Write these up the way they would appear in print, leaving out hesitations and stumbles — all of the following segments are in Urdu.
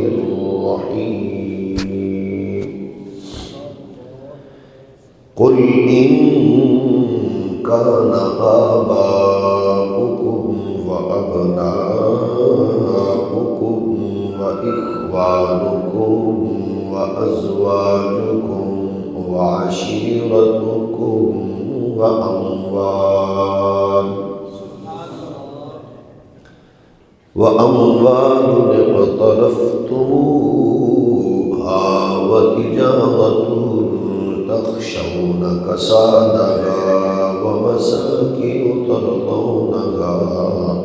الرحيم قل إن كان آباؤكم وأبناؤكم وإخوانكم وأزواجكم وعشيرتكم وأموال اقترفتموها وتجارة تخشون كسادها ومساكن ترضونها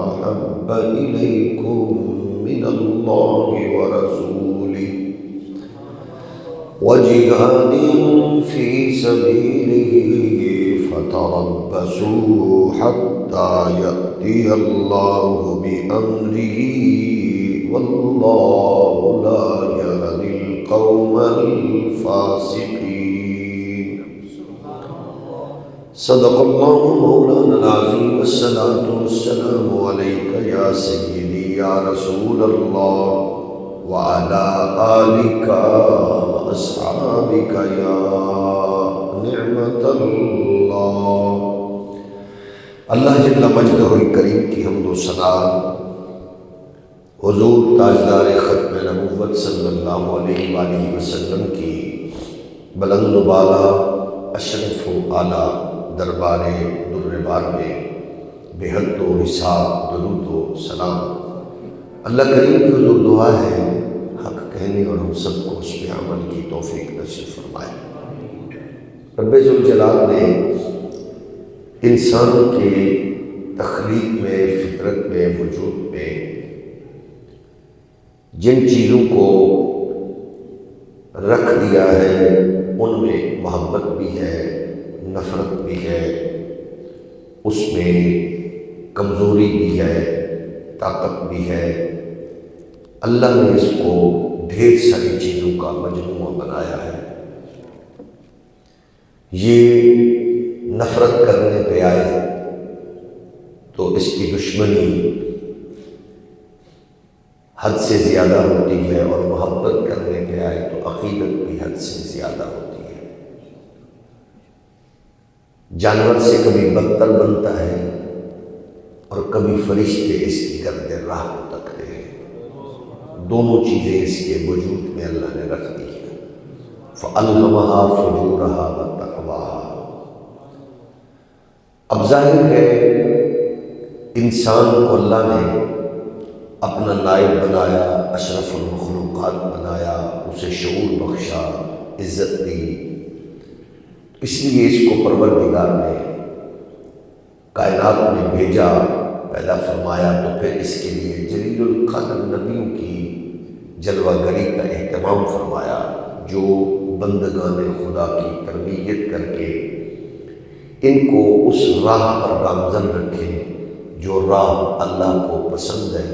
أحب إليكم من الله ورسوله وجهاد في سبيله فتربصوا حتى يأتي الله بأمره والله لا يهدي القوم الفاسقين صدق الله مولانا العظيم الصلاة والسلام عليك يا سيدي يا رسول الله وعلى آلك وأصحابك يا نعمة اللہ۔ اللہ جل مجدہ الکریم کی حمد و ثنا حضور تاجدار ختم نبوت صلی اللہ علیہ وآلہ وسلم کی بلند و بالا اشرف و اعلیٰ دربار در بار میں بے حد و حساب درود و سلام۔ اللہ کریم کی حضور دعا ہے حق کہنے اور ہم سب کو اس پہ عمل کی توفیق نصیب فرمائے۔ رب ذوالجلال نے انسان کے تخلیق میں، فطرت میں، وجود میں جن چیزوں کو رکھ دیا ہے ان میں محبت بھی ہے، نفرت بھی ہے، اس میں کمزوری بھی ہے، طاقت بھی ہے۔ اللہ نے اس کو ڈھیر ساری چیزوں کا مجموعہ بنایا ہے۔ یہ نفرت کرنے پہ آئے تو اس کی دشمنی حد سے زیادہ ہوتی ہے، اور محبت کرنے پہ آئے تو عقیدت بھی حد سے زیادہ ہوتی ہے۔ جانور سے کبھی بدتر بنتا ہے اور کبھی فرشتے اس کی گرد راہ کو تکتے ہیں۔ دونوں چیزیں اس کے وجود میں اللہ نے رکھ دی ہیں۔ فَأَلْهَمَهَا فُجُورَهَا وَتَقْوَاهَا۔ اب ظاہر ہے انسان کو اللہ نے اپنا نائب بنایا، اشرف المخلوقات بنایا، اسے شعور بخشا، عزت دی، اس لیے اس کو پروردگار نے کائنات میں بھیجا، پیدا فرمایا، تو پھر اس کے لیے جلیل القدر نبیوں کی جلوہ گری کا اہتمام فرمایا، جو بندگان خدا کی تربیت کر کے ان کو اس راہ پر گامزن رکھیں جو راہ اللہ کو پسند ہے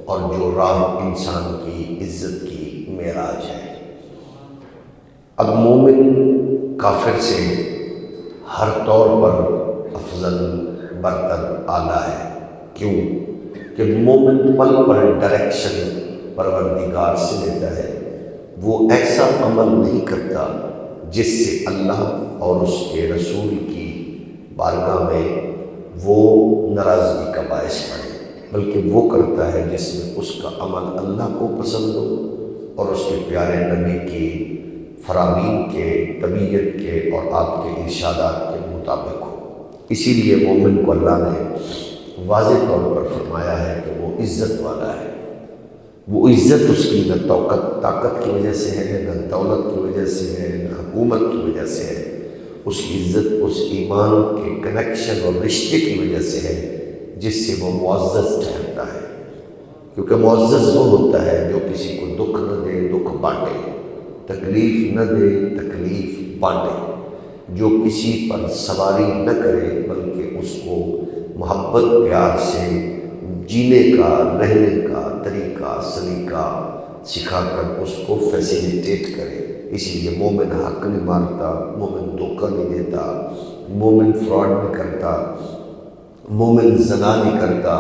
اور جو راہ انسان کی عزت کی معراج ہے۔ اب مومن کافر سے ہر طور پر افضل، برتر، اعلیٰ ہے۔ کیوں؟ کہ مومن پل پر ڈائریکشن پروردگار سے لیتا ہے، وہ ایسا عمل نہیں کرتا جس سے اللہ اور اس کے رسول کی بارگاہ میں وہ ناراضگی کا باعث بنے، بلکہ وہ کرتا ہے جس میں اس کا عمل اللہ کو پسند ہو اور اس کے پیارے نبی کی فرامین کے، طبیعت کے اور آپ کے ارشادات کے مطابق ہو۔ اسی لیے مومن کو اللہ نے واضح طور پر فرمایا ہے کہ وہ عزت والا ہے۔ وہ عزت اس کی نہ طاقت کی وجہ سے ہے، نہ دولت کی وجہ سے ہے، نہ حکومت کی وجہ سے ہے۔ اس کی عزت اس ایمان کے کنیکشن اور رشتے کی وجہ سے ہے جس سے وہ معزز ٹھہرتا ہے۔ کیونکہ معزز وہ ہوتا ہے جو کسی کو دکھ نہ دے، دکھ بانٹے، تکلیف نہ دے، تکلیف بانٹے، جو کسی پر سواری نہ کرے بلکہ اس کو محبت پیار سے جینے کا، رہنے کا طریقہ سلیقہ سکھا کر اس کو فیسیلیٹیٹ کرے۔ اسی لیے مومن حق نہیں مارتا، مومن دھوکہ نہیں دیتا، مومن فراڈ نہیں کرتا، مومن زنا نہیں کرتا،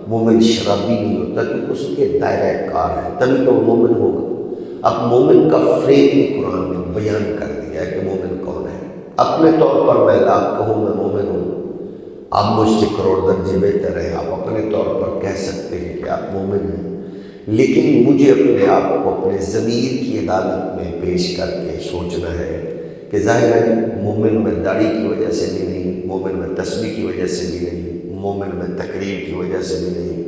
مومن شرابی نہیں ہوتا کیونکہ اس کے دائرہ کار ہے، تبھی تو وہ مومن ہوگا۔ اب مومن کا فریم بھی قرآن نے بیان کر دیا ہے کہ مومن کون ہے۔ اپنے طور پر میں کہوں میں مومن ہوں، آپ مجھ سے کروڑ درجے بہتر ہیں، آپ اپنے طور پر کہہ سکتے ہیں کہ آپ مومن ہیں، لیکن مجھے اپنے آپ کو اپنے ضمیر کی عدالت میں پیش کر کے سوچنا ہے کہ ظاہر ہے مومن میں داڑھی کی وجہ سے بھی نہیں، مومن میں تسبیح کی وجہ سے بھی نہیں، مومن میں تقریر کی وجہ سے بھی نہیں،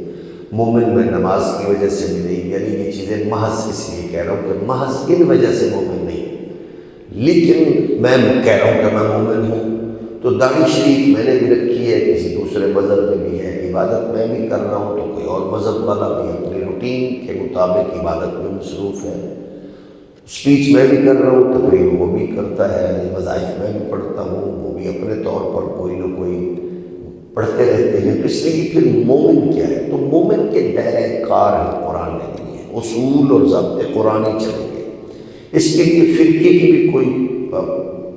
مومن میں نماز کی وجہ سے بھی نہیں، یعنی یہ چیزیں محض اس لیے کہہ رہا ہوں کہ محض ان وجہ سے مومن نہیں، لیکن میں کہہ رہا ہوں کہ میں مومن ہوں۔ تو داڑھی شریف میں نے بھی رکھی ہے، کسی دوسرے مذہب میں بھی ہے، عبادت میں بھی کر رہا ہوں، تو کوئی اور مذہب والا بھی اپنی روٹین کے مطابق عبادت میں مصروف ہے، اسپیچ میں بھی کر رہا ہوں، تقریر وہ بھی کرتا ہے، وظائف میں بھی پڑھتا ہوں، وہ بھی اپنے طور پر کوئی نہ کوئی پڑھتے رہتے ہیں۔ تو اس لیے پھر مومن کیا ہے؟ تو مومن کے دائرہ کار ہے قرآن نے دیے، اصول اور ضابطے قرآنی چلیں گے۔ اس کے لیے فرقے کی بھی کوئی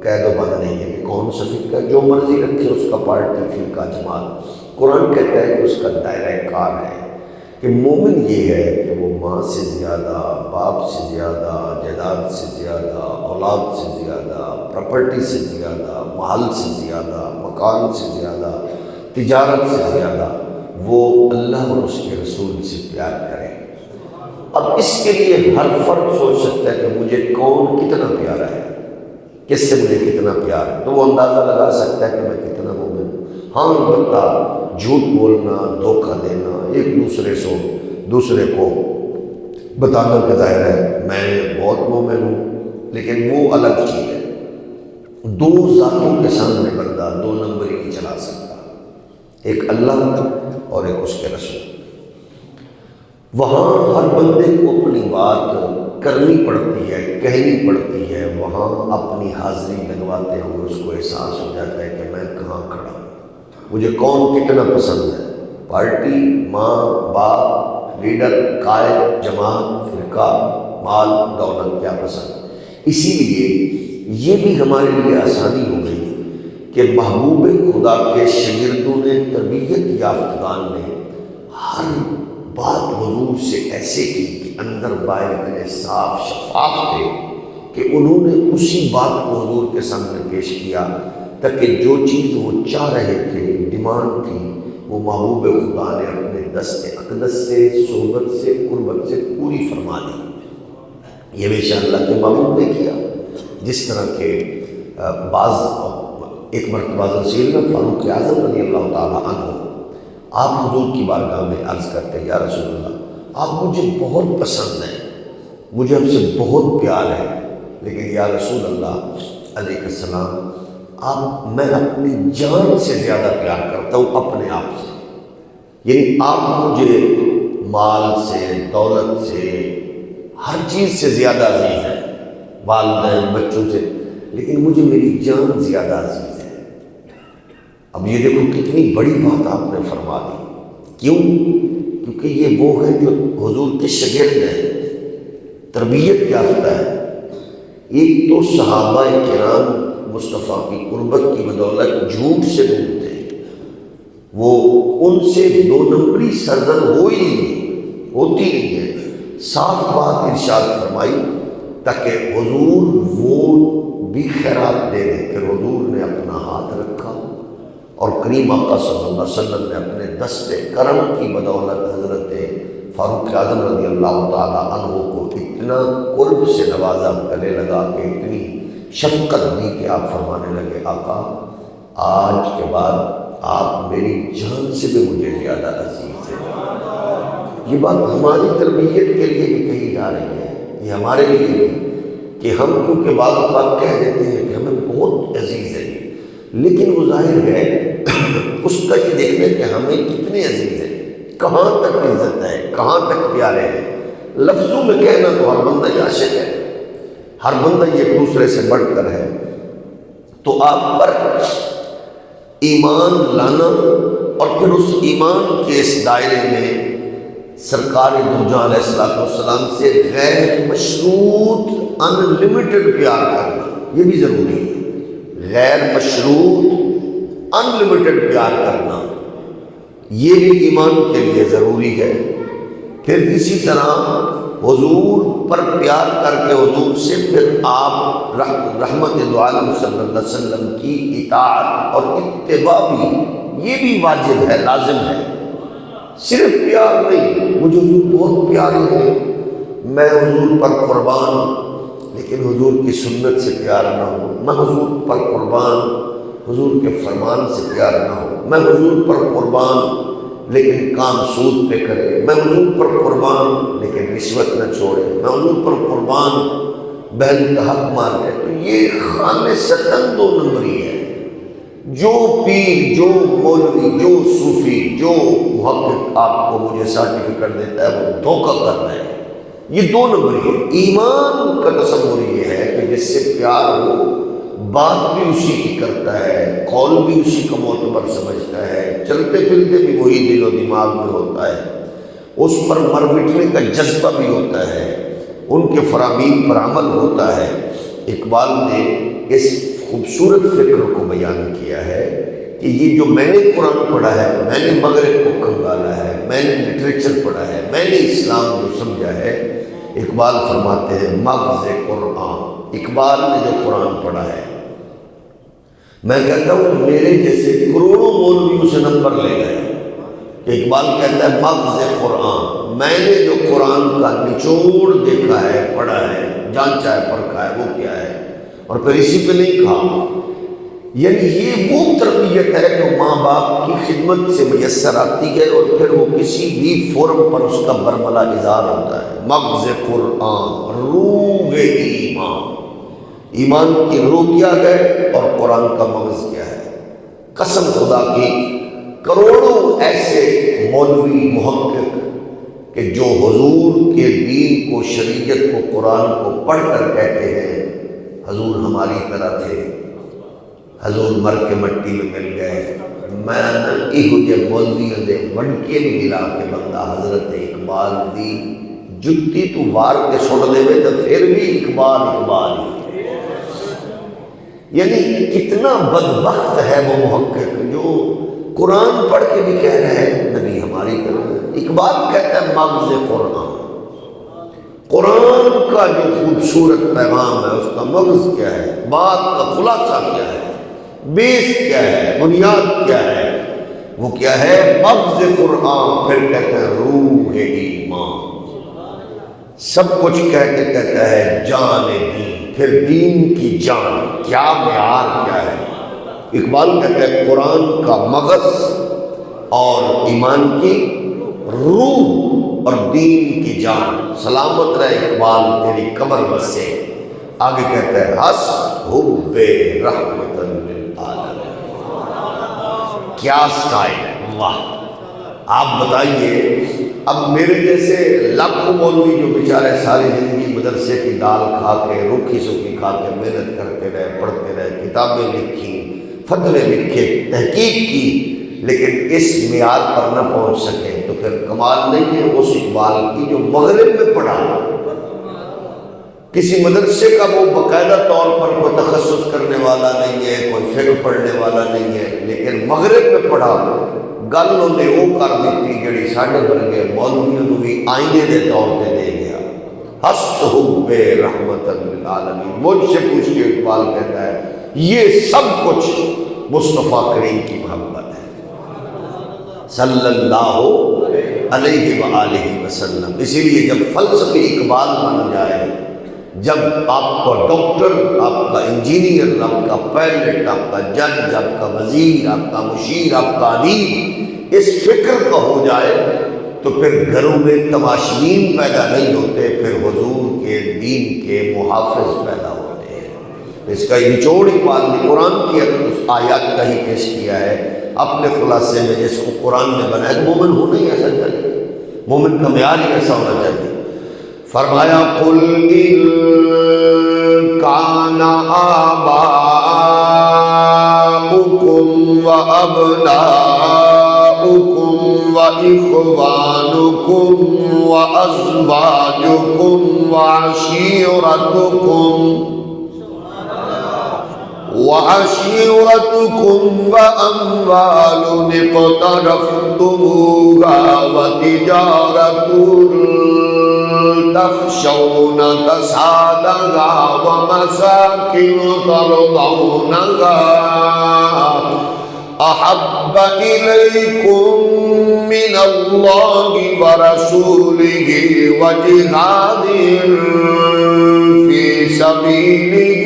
قید و بند نہیں ہے کہ کون سا فرقہ جو مرضی رکھے اس کا پارٹی فرقہ جماعت، قرآن کہتا ہے کہ اس کا دائرہ کار ہے کہ مومن یہ ہے کہ وہ ماں سے زیادہ، باپ سے زیادہ، جائیداد سے زیادہ، اولاد سے زیادہ، پراپرٹی سے زیادہ، محل سے زیادہ، مکان سے زیادہ، تجارت سے زیادہ وہ اللہ اور اس کے رسول سے پیار کرے۔ اب اس کے لیے ہر فرد سوچ سکتا ہے کہ مجھے کون کتنا پیارا ہے، کس سے مجھے کتنا پیار ہے، تو وہ اندازہ لگا سکتا ہے کہ میں کتنا مومن ہوں۔ ہاں البتہ جھوٹ بولنا، دھوکہ دینا، ایک دوسرے کو بتانا کہ ظاہر ہے میں بہت مومن ہوں، لیکن وہ الگ چیز ہے۔ دو ذاتوں کے سامنے بندہ دو نمبری نہیں چلا سکتا، ایک اللہ اور ایک اس کے رسول۔ وہاں ہر بندے کو اپنی بات کرنی پڑتی ہے، کہنی پڑتی ہے، وہاں اپنی حاضری لگواتے ہوئے اس کو احساس ہو جاتا ہے کہ میں کہاں کھڑا ہوں، مجھے کون کتنا پسند ہے، پارٹی، ماں، باپ، لیڈر، قائد، جماعت، فرقہ، مال، دولت، کیا پسند۔ اسی لیے یہ بھی ہمارے لیے آسانی ہو گئی کہ محبوب خدا کے شاگردوں نے، تربیت یافتگان نے ہر بات حضور سے ایسے کی کہ اندر باہر اتنے صاف شفاف تھے کہ انہوں نے اسی بات کو حضور کے سامنے پیش کیا تاکہ جو چیز وہ چاہ رہے تھے، ڈیمانڈ تھی، وہ محبوب خدا نے اپنے دست اقدس سے، صحبت سے، قربت سے پوری فرما دی۔ یہ بے شک اللہ کے محبوب نے کیا۔ جس طرح کے ایک مرتبہ رسول فاروق اعظم رضی اللہ تعالیٰ عنہ آپ حضور کی بارگاہ میں عرض کرتے ہیں، یا رسول اللہ آپ مجھے بہت پسند ہیں، مجھے آپ سے بہت پیار ہے، لیکن یا رسول اللہ علیہ السلام میں اپنی جان سے زیادہ پیار کرتا ہوں اپنے آپ سے، یعنی آپ مجھے مال سے، دولت سے، ہر چیز سے زیادہ عزیز ہے، والدین، بچوں سے، لیکن مجھے میری جان زیادہ عزیز ہے۔ اب یہ دیکھو کتنی بڑی بات آپ نے فرما دی، کیوں؟ کیونکہ یہ وہ ہے جو حضور کے شاگرد ہیں، تربیت یافتہ ہے۔ ایک تو صحابہ کرام مصطفیٰ کی قربت کی بدولت جھوٹ سے دور تھے، وہ ان سے دو نمبری سرزد ہوتی نہیں ہے، صاف بات ارشاد فرمائی تاکہ حضور وہ بھی خیرات دے دیں۔ پھر حضور نے اپنا ہاتھ رکھا اور کریم آقا صلی اللہ علیہ وسلم نے اپنے دست کرم کی بدولت حضرت فاروق اعظم رضی اللہ تعالیٰ عنہ کو اتنا قرب سے نوازا، گلے لگا کے اتنی شفقت دی کہ آپ فرمانے لگے آقا آج کے بعد آپ میری جان سے بھی مجھے زیادہ عزیز ہیں۔ یہ بات ہماری تربیت کے لیے بھی کہی جا رہی ہے، یہ ہمارے لیے بھی، کہ ہم کیونکہ بعض اوقات کہہ دیتے ہیں کہ ہمیں بہت عزیز ہے، لیکن وہ ظاہر ہے اس کا یہ دیکھنا کہ ہمیں کتنے عزیز ہیں، کہاں تک عزت ہے، کہاں تک پیارے ہیں۔ لفظوں میں کہنا تو ہر بندہ عاشق ہے، ہر بندہ ایک دوسرے سے بڑھ کر ہے، تو آپ پر ایمان لانا اور پھر اس ایمان کے اس دائرے میں سرکار دو جہاں علیہ السلام سے غیر مشروط ان لمیٹڈ پیار کرنا یہ بھی ضروری ہے۔ غیر مشروط ان لمیٹڈ پیار کرنا یہ بھی ایمان کے لیے ضروری ہے۔ پھر اسی طرح حضور پر پیار کر کے حضور سے پھر آپ رحمت دو عالم صلی اللہ علیہ وسلم کی اطاعت اور اتباع بھی، یہ بھی واجب ہے، لازم ہے۔ صرف پیار نہیں، مجھے حضور بہت پیارے ہیں، میں حضور پر قربان، لیکن حضور کی سنت سے پیار نہ ہو، میں حضور پر قربان، حضور کے فرمان سے پیار نہ ہو، میں حضور پر قربان لیکن کام سود پہ کرے، میں حضور پر قربان لیکن رشوت نہ چھوڑے، میں حضور پر قربان بہن کا حق مارے، تو یہ خالصتاً دو نمبری ہے۔ جو پیر، جو مولوی، جو صوفی، جو محقق آپ کو مجھے سرٹیفکیٹ دیتا ہے وہ دھوکہ کر رہا ہے، یہ دو نمبری ہے۔ ایمان کا تصور یہ ہے کہ جس سے پیار ہو، بات بھی اسی کی کرتا ہے، قول بھی اسی کا معتبر سمجھتا ہے، چلتے پھرتے بھی وہی دل و دماغ میں ہوتا ہے، اس پر مر مٹنے کا جذبہ بھی ہوتا ہے، ان کے فرامین پر عمل ہوتا ہے۔ اقبال نے اس خوبصورت فکر کو بیان کیا ہے کہ یہ جو میں نے قرآن پڑھا ہے، میں نے مغرب کو کھنگالا ہے، میں نے لٹریچر پڑھا ہے، میں نے اسلام جو سمجھا ہے، اقبال فرماتے ہیں مغز قرآن، اقبال نے جو قرآن پڑھا ہے، میں کہتا ہوں میرے جیسے کروڑوں مولویوں سے نمبر لے گئے کہ اقبال کہتا ہے مغز قرآن، میں نے جو قرآن کا نچوڑ دیکھا ہے، پڑھا ہے، جانچا ہے، پرکھا ہے، وہ کیا ہے، اور پھر اسی پہ نہیں کہا۔ یعنی یہ وہ تربیت ہے جو ماں باپ کی خدمت سے میسر آتی ہے، اور پھر وہ کسی بھی فورم پر اس کا برملا اظہار ہوتا ہے۔ مغز قرآن، روح ایمان، ایمان کی روح کیا ہے اور قرآن کا مغز کیا ہے۔ قسم خدا کی کروڑوں ایسے مولوی محقق کہ جو حضور کے دین کو، شریعت کو، قرآن کو پڑھ کر کہتے ہیں حضور ہماری طرح تھے، حضور مر کے مٹی میں مل گئے، میں یہ مولویوں دے وڑکے بھی ملا کے بندہ حضرت اقبال دی جتی تو وار کے سٹ دے تو پھر بھی اقبال اقبال ہی۔ یعنی کتنا بدبخت ہے وہ محقق جو قرآن پڑھ کے بھی کہہ رہے ہیں نبی ہماری طرح۔ اقبال کہتا ہے مغز قرآن، قرآن کا جو خوبصورت پیغام ہے اس کا مغز کیا ہے، بات کا خلاصہ کیا ہے، بیس کیا ہے، بنیاد کیا ہے، وہ کیا ہے مغز قرآن۔ پھر کہتا ہے روح ایمان، سب کچھ کہہ کے کہتا ہے جان دین، پھر دین کی جان کیا معیار کیا ہے۔ اقبال کہتا ہے قرآن کا مغز اور ایمان کی روح اور دین کی جان، سلامت رہے اقبال تیری قبر بسے۔ آگے کہتا ہے حس حب رحمت للعالمین، کیا سٹائل ہے، واہ! آپ بتائیے اب میرے جیسے لاکھوں مولوی جو بیچارے ساری زندگی مدرسے کی دال کھا کے، روکھی سوکھی کھا کے محنت کرتے رہے، پڑھتے رہے، کتابیں لکھی، فتوے لکھے، تحقیق کی، لیکن اس معیار پر نہ پہنچ سکے تو پھر کمال نہیں ہے اس اقبال کی جو مغرب میں پڑھا، کسی مدرسے کا وہ باقاعدہ طور پر کوئی تخصص کرنے والا نہیں ہے، کوئی فقہ پڑھنے والا نہیں ہے، لیکن مغرب میں پڑھا، گل انہیں وہ کر دیتی جڑی ساڈے ورگے مولویوں کو بھی آئینے دے طور پہ دے گیا۔ ہست حب رحمت للعالمین، مجھ سے پوچھ کے اقبال کہتا ہے یہ سب کچھ مصطفیٰ کریم کی محبت ہے صلی اللہ علیہ وآلہ وسلم۔ اسی لیے جب فلسفی اقبال بن جائے، جب آپ کا ڈاکٹر، آپ کا انجینئر، آپ کا پائلٹ، آپ کا جج، آپ کا وزیر، آپ کا مشیر، آپ کا ادیب اس فکر کا ہو جائے تو پھر گھروں میں تماشبین پیدا نہیں ہوتے، پھر حضور کے دین کے محافظ پیدا ہوتے ہیں۔ اس کا نچوڑ اقبال نے قرآن کی اس آیات کا ہی پیش کیا ہے اپنے خلاصے میں، جس کو قرآن نے بنایا۔ مومن ہونا ہی ایسا چاہیے، مومن کا معیار ہی ایسا ہونا چاہیے۔ فرمایا قل ان کان آباؤکم وابناؤکم واخوانکم وازواجکم وعشیرتکم وعشيرتكم وأموال اقترفتموها وتجارة تخشون كسادها ومساكن ترضونها أحب إليكم من الله ورسوله وجهاد في سبيله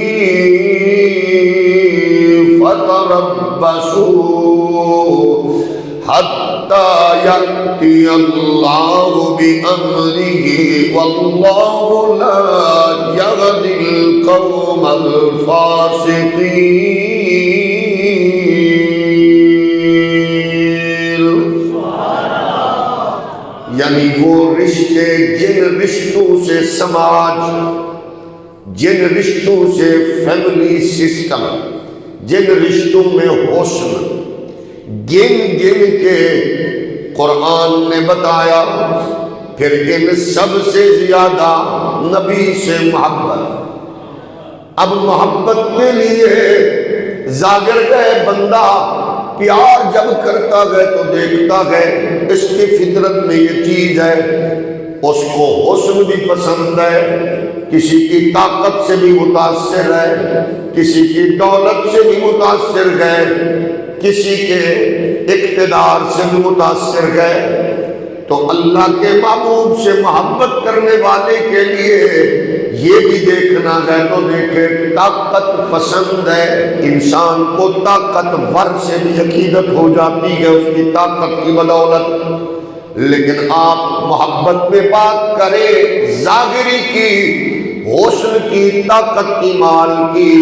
فتربصوا حتى يأتي الله بأمره والله لا يهدي القوم الفاسقين. یعنی وہ رشتے جن رشتوں سے سماج، جن رشتوں سے فیملی سسٹم، جن رشتوں میں حسن گن گن کے قرآن نے بتایا، پھر ان سب سے زیادہ نبی سے محبت. اب محبت کے لیے زاگر گئے بندہ پیار جب کرتا گئے تو دیکھتا گئے اس کی فطرت میں یہ چیز ہے، اس کو حسن بھی پسند ہے، کسی کی طاقت سے بھی متاثر ہے، کسی کی دولت سے بھی متاثر گئے، کسی کے اقتدار سے بھی متاثر گئے. تو اللہ کے محبوب سے محبت کرنے والے کے لیے یہ بھی دیکھنا ہے تو دیکھے طاقت پسند ہے. انسان کو طاقتور سے بھی عقیدت ہو جاتی ہے اس کی طاقت کی بدولت، لیکن آپ محبت میں بات کریں ظاہری کی، حسن کی، طاقت کی، مال کی،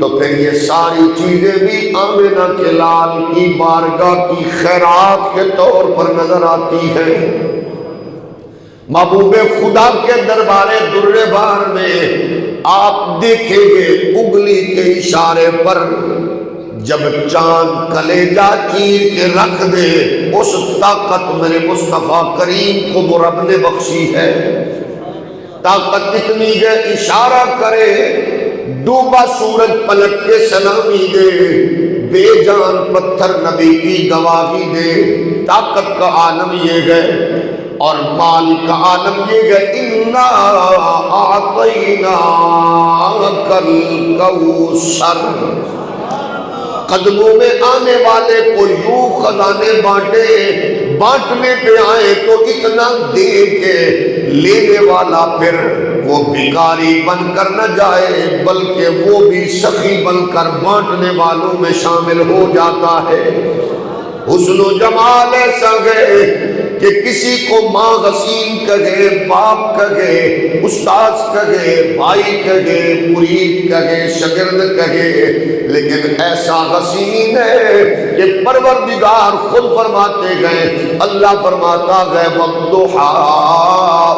تو پھر یہ ساری چیزیں بھی آمنہ کے لال کی بارگاہ کی خیرات کے طور پر نظر آتی ہیں. محبوب خدا کے دربار در بار میں آپ دیکھیں گے اگلی کے اشارے پر جب چاند کلیجہ چیر کے رکھ دے، اس طاقت میرے مصطفیٰ کریم کو رب نے بخشی ہے. طاقت اتنی ہے اشارہ کرے ڈوبا سورج پلٹ کے سلامی دے، بے جان پتھر نبی کی گواہی دے. طاقت کا عالم یہ ہے اور مال کا عالم یہ ہے. اِنَّا أَعْطَيْنَاكَ الْكَوْثَرَ. قدموں میں آنے والے کو یوں خزانے بانٹے، بانٹنے پہ آئے تو اتنا دے کے لینے والا پھر وہ بھکاری بن کر نہ جائے بلکہ وہ بھی سخی بن کر بانٹنے والوں میں شامل ہو جاتا ہے. حسن و جمال ایسا ہے کہ کسی کو ماں حسین کہے، باپ کہے، استاذ کہے، بھائی کہے، مرید کہے، شاگرد کہے، لیکن ایسا حسین ہے کہ پروردگار خود فرماتے گئے، اللہ فرماتا گئے وَالضُّحَىٰ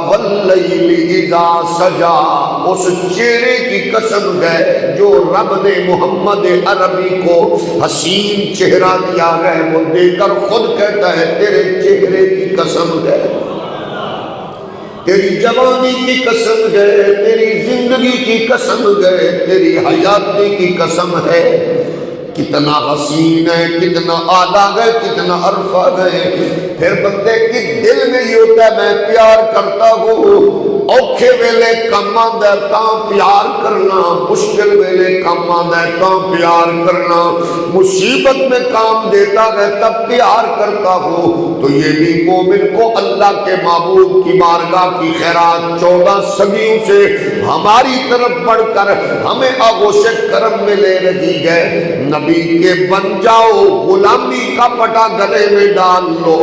وَاللَّيْلِ إِذَا سَجَىٰ. اس چہرے کی قسم ہے جو رب نے محمد عربی کو حسین چہرہ دیا ہے، وہ دے کر خود کہتا ہے تیرے چہرے کی قسم ہے، تیری جوانی کی قسم ہے، تیری زندگی کی قسم ہے، تیری حیاتی کی قسم ہے. کتنا حسین ہے، کتنا اعلیٰ ہے، کتنا عرفہ ہے. پھر بندے کی دل میں یہ ہوتا ہے میں پیار کرتا ہوں، اوکھے ویلے کم آندا ہے تاں پیار کرنا، مشکل ویلے کم آندا ہے تاں پیار کرنا، مصیبت میں کام دیتا ہے تب پیار کرتا ہوں. تو یہ بھی مومن کو اللہ کے محبوب کی بارگاہ کی خیرات 14 صدیوں سے ہماری طرف بڑھ کر ہمیں آغوش کرم میں لے رہی ہے. نبی کے بن جاؤ، غلامی کا پٹا گلے میں ڈال لو.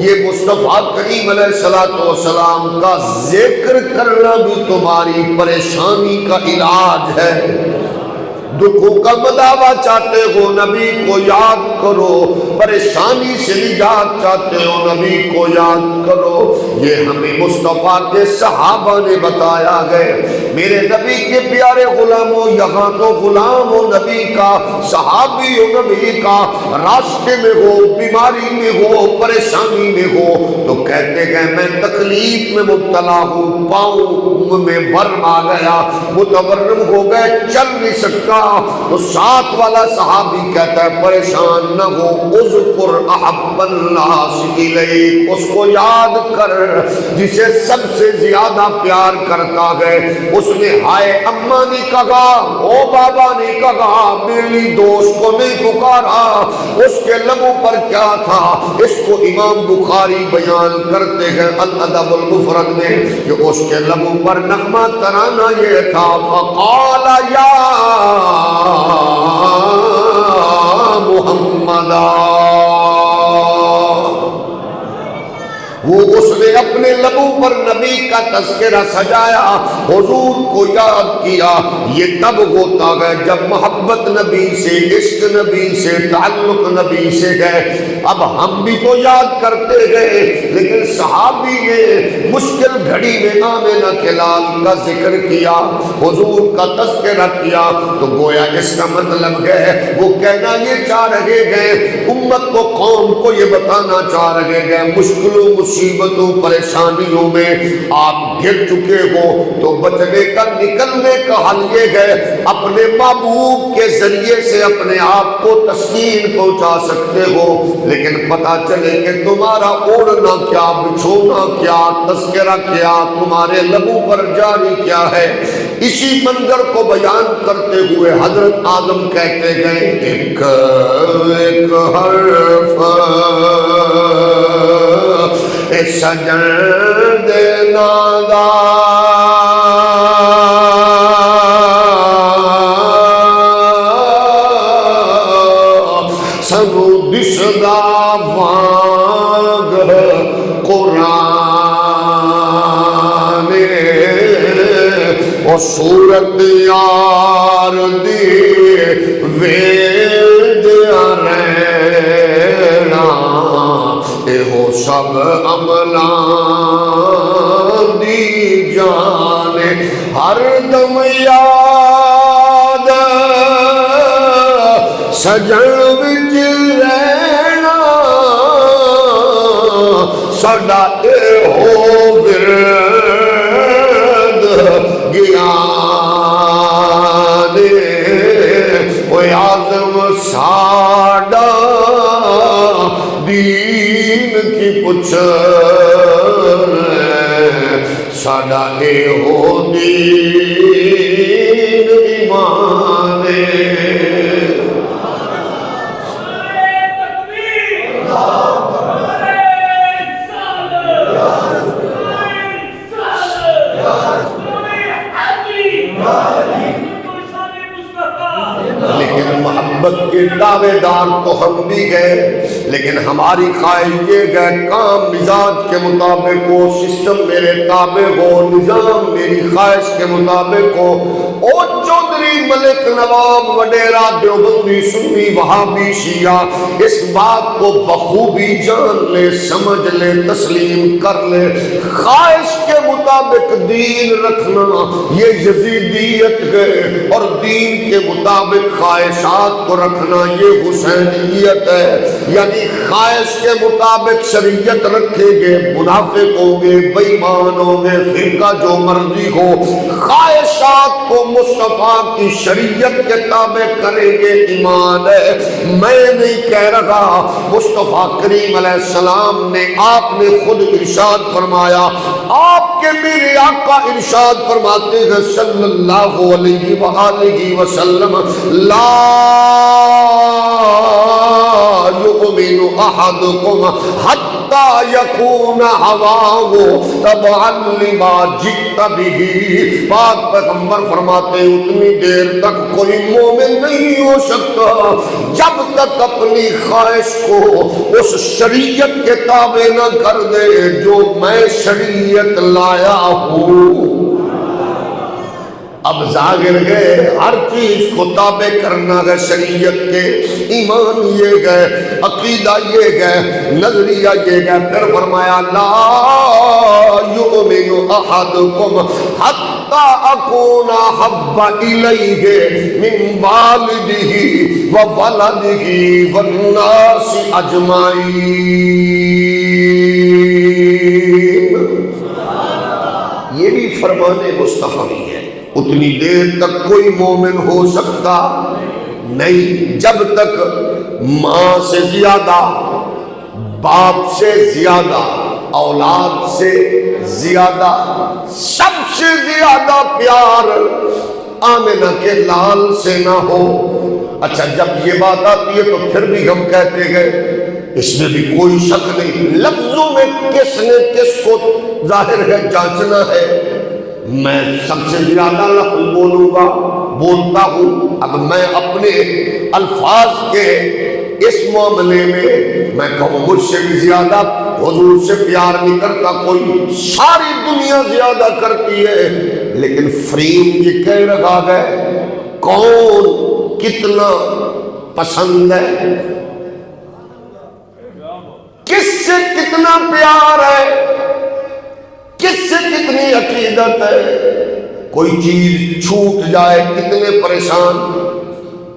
یہ مصطفیٰ کریم علیہ السلام کا ذکر کرنا بھی تمہاری پریشانی کا علاج ہے. دکھوں کا مداوا چاہتے ہو نبی کو یاد کرو، پریشانی سے نجات چاہتے ہو نبی کو یاد کرو. یہ ہمیں مصطفیٰ کے صحابہ نے بتایا ہے. میرے نبی کے پیارے غلاموں، یہاں تو غلام ہو نبی کا، صحابی ہو نبی کا، راستے میں ہو، بیماری میں ہو، پریشانی میں ہو، تو کہتے گئے میں تکلیف میں مبتلا ہوں، پاؤں میں ورم آ گیا، متورم ہو گئے، چل نہیں سکتا۔ تو ساتھ والا صحابی کہتا ہے پریشان نہ ہو، اذکر احب الناس الیک، اس کو یاد کر جسے سب سے زیادہ پیار کرتا ہے۔ اس نے ہائے اماں نہیں کہا، او بابا نہیں کہا، میری دوست کو نہیں پکارا، اس کے لبوں پر کیا تھا؟ اس کو امام بخاری بیان کرتے ہیں الادب المفرد میں کہ اس کے لبوں پر نغمہ ترانہ یہ تھا، فقال یا محمد، وہ اس نے اپنے لبوں پر نبی کا تذکرہ سجایا، حضور کو یاد کیا۔ یہ تب ہوتا ہے جب محبت نبی سے، عشق نبی سے، تعلق نبی سے ہے۔ اب ہم بھی تو یاد کرتے گئے، لیکن صحابی نے مشکل گھڑی میں آمنہ کے لال کا ذکر کیا، حضور کا تذکرہ کیا، تو گویا اس کا مطلب ہے وہ کہنا یہ چاہ رہے ہیں، امت کو، قوم کو یہ بتانا چاہ رہے ہیں، مشکلوں مصیبتوں پریشانیوں میں آپ گر چکے ہو تو بچنے کا، نکلنے کا حل یہ ہے، اپنے محبوب کے ذریعے سے اپنے آپ کو تسکین پہنچا سکتے ہو۔ لیکن پتا چلے کہ تمہارا اوڑھنا کیا، بچھونا کیا، تذکرہ کیا، تمہارے لبوں پر جاری کیا ہے۔ اسی منظر کو بیان کرتے ہوئے حضرت اعظم کہتے گئے، ایک ایک حرف سجن دے نادا سنو دسدا وانگ قرآن، او صورت یار دی وید رینا، اے ہو سب عملان دی جانے، ہر دم یاد سجن وچ رہنا، ساڈا اے ہو ورد گیان، او اعظم ساڈا دین کی پچھ ساڈا اے ہو دین ایمان۔ لیکن محبت کے دعوے دار تو ہم بھی گئے، لیکن ہماری خواہش یہ گئے کام مزاج کے مطابق ہو، سسٹم میرے تابع ہو، نظام میری خواہش کے مطابق ہو۔ او چودھری ملک نواب وڈیرا دیوبندی سنی وہابی شیعہ اس بات کو بخوبی جان لے، سمجھ لے، تسلیم کر لے، خواہش کے مطابق دین رکھنا یہ یزیدیت ہے، اور دین کے مطابق خواہشات کو رکھنا یہ حسینیت ہے۔ یعنی خواہش کے مطابق شریعت رکھیں گے منافق ہوں گے، بے ایمان ہوں گے، فرقہ جو مرضی ہو، خواہشات کو مصطفیٰ کی شریعت کے تابع کریں گے ایمان ہے۔ میں نہیں کہہ رہا، مصطفیٰ کریم علیہ السلام نے، آپ نے خود ارشاد فرمایا، آپ کے میرے آقا ارشاد فرماتے ہیں صلی اللہ علیہ وآلہ وسلم، لا یؤمن احدکم حتی یکون ہواہ تبعا لما جئت بہ۔ پاک پیغمبر فرماتے ہیں اتنی دیر تک کوئی مومن نہیں ہو سکتا جب تک اپنی خواہش کو اس شریعت کے تابع نہ کر دے جو میں شریعت لایا ہوں۔ اب ظاہر ہے ہر چیز کو تابع کرنا ہے شریعت کے، ایمان یہ ہے، عقیدہ یہ ہے، نظریہ یہ ہے۔ پھر فرمایا لا یؤمن احدکم حتی اکون احب الیہ من والدہ وولدہ والناس اجمعین۔ یہ بھی فرمان مصطفیٰ ہے، اتنی دیر تک کوئی مومن ہو سکتا نہیں جب تک ماں سے زیادہ، باپ سے زیادہ، اولاد سے زیادہ، سب سے زیادہ پیار آمنہ کے لال سے نہ ہو۔ اچھا جب یہ بات آتی ہے تو پھر بھی ہم کہتے گئے اس میں بھی کوئی شک نہیں، لفظوں میں کس نے کس کو ظاہر ہے جانچنا ہے۔ میں سب سے زیادہ لفظ بولوں گا، بولتا ہوں، اب میں اپنے الفاظ کے اس معاملے میں کہوں مجھ سے بھی زیادہ حضور سے پیار نہیں کرتا کوئی، ساری دنیا زیادہ کرتی ہے، لیکن فریم یہ کہہ رکھا ہے کون کتنا پسند ہے، کس سے کتنا پیار ہے، کس سے کتنی عقیدت ہے۔ کوئی چیز چھوٹ جائے کتنے پریشان۔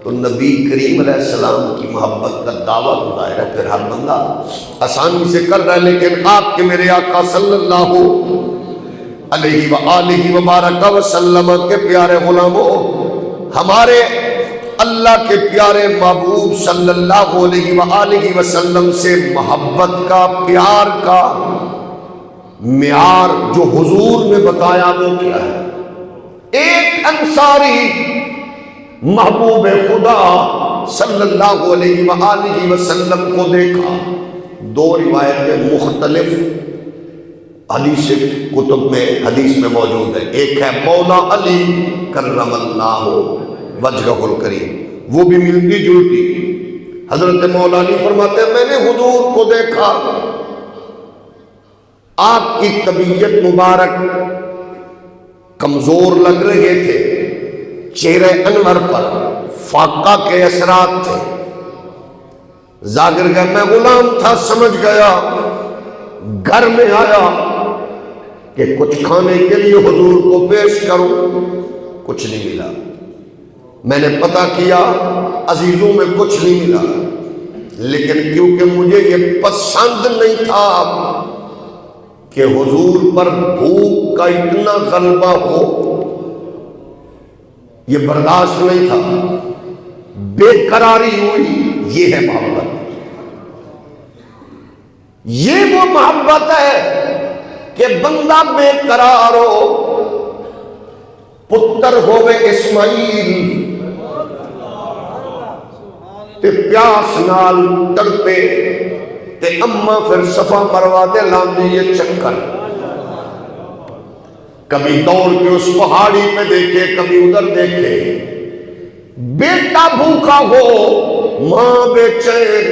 تو نبی کریم علیہ السلام کی محبت کا دعویٰ ظاہر ہے پھر ہر بندہ آسانی سے کر رہا ہے، لیکن آپ کے میرے آقا صلی اللہ علیہ وآلہ وبارک وسلم کے پیارے غلاموں، ہمارے اللہ کے پیارے محبوب صلی اللہ علیہ وآلہ وسلم سے محبت کا، پیار کا معیار جو حضور نے بتایا وہ کیا ہے؟ ایک انصاری محبوب خدا صلی اللہ علیہ وآلہ وسلم کو دیکھا، دو روایتیں مختلف حدیث کتب میں حدیث میں موجود ہے، ایک ہے مولا علی کرم اللہ وجہہ الکریم، وہ بھی ملتی جلتی۔ حضرت مولا علی فرماتے ہیں میں نے حضور کو دیکھا، آپ کی طبیعت مبارک کمزور لگ رہے تھے، چہرے انور پر فاقہ کے اثرات تھے، ظاہر گیا میں غلام تھا، سمجھ گیا، گھر میں آیا کہ کچھ کھانے کے لیے حضور کو پیش کروں، کچھ نہیں ملا۔ میں نے پتہ کیا عزیزوں میں کچھ نہیں ملا، لیکن کیونکہ مجھے یہ پسند نہیں تھا کہ حضور پر بھوک کا اتنا غلبہ ہو، یہ برداشت نہیں تھا، بے قراری ہوئی۔ یہ ہے محبت، یہ وہ محبت ہے کہ بندہ بے قرار ہو، پتر ہوئے اسماعیل تے پیاس نال تڑپے تے اماں پھر صفا مروا دے لاندی یہ چکر، کبھی دوڑ کے اس پہاڑی پہ دیکھے، کبھی ادھر دیکھے، بیٹا بھوکا ہو ماں بے چین،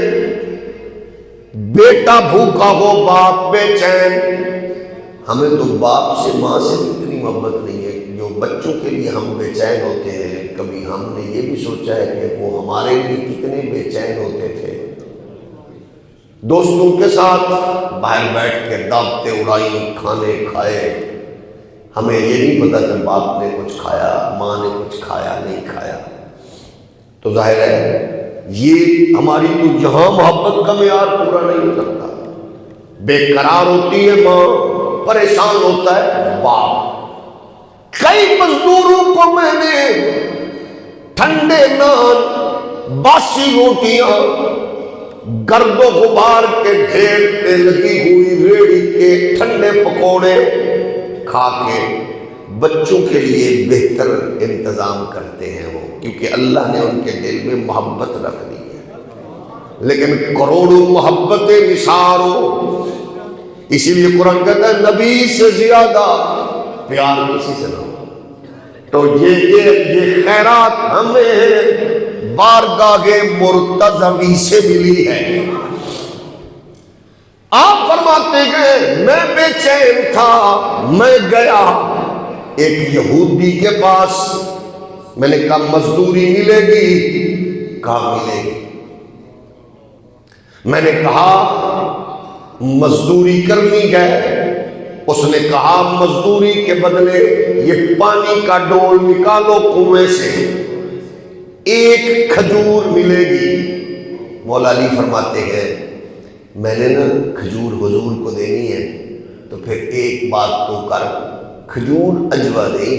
بیٹا بھوکا ہو باپ بے چین۔ ہمیں تو باپ سے ماں سے اتنی محبت نہیں ہے جو بچوں کے لیے ہم بے چین ہوتے ہیں۔ کبھی ہم نے یہ بھی سوچا ہے کہ وہ ہمارے لیے کتنے بے چین ہوتے تھے۔ دوستوں کے ساتھ باہر بیٹھ کے دعوتیں اڑائی، کھانے کھائے، ہمیں یہ نہیں پتا کہ باپ نے کچھ کھایا، ماں نے کچھ کھایا نہیں کھایا۔ تو ظاہر ہے یہ ہماری تو یہاں محبت کا معیار پورا نہیں کرتا۔ بے قرار ہوتی ہے ماں، پریشان ہوتا ہے باپ۔ کئی مزدوروں کو میں نے ٹھنڈے نان، باسی روٹیاں، گرد و غبار کے ڈھیر پہ لگی ہوئی ریڑھی کے ٹھنڈے پکوڑے کھا کے بچوں کے لیے بہتر انتظام کرتے ہیں وہ، کیونکہ اللہ نے ان کے دل میں محبت رکھ دی ہے۔ لیکن کروڑوں محبتیں نثاروں، اسی لیے قرآن کہتا ہے نبی سے زیادہ پیار کسی سے نہ ہو۔ تو یہ خیرات ہمیں بارگاہ مرتضوی سے ملی ہے۔ آپ فرماتے گئے میں بے چین تھا، میں گیا ایک یہودی کے پاس، میں نے کہا مزدوری ملے گی؟ کہا ملے گی۔ میں نے کہا مزدوری کرنی ہے؟ اس نے کہا مزدوری کے بدلے یہ پانی کا ڈول نکالو کنویں سے، ایک کھجور ملے گی۔ مولا علی فرماتے ہیں میں نے نا کھجور حضور کو دینی ہے تو پھر ایک بات تو کر، کھجور اجوا دے،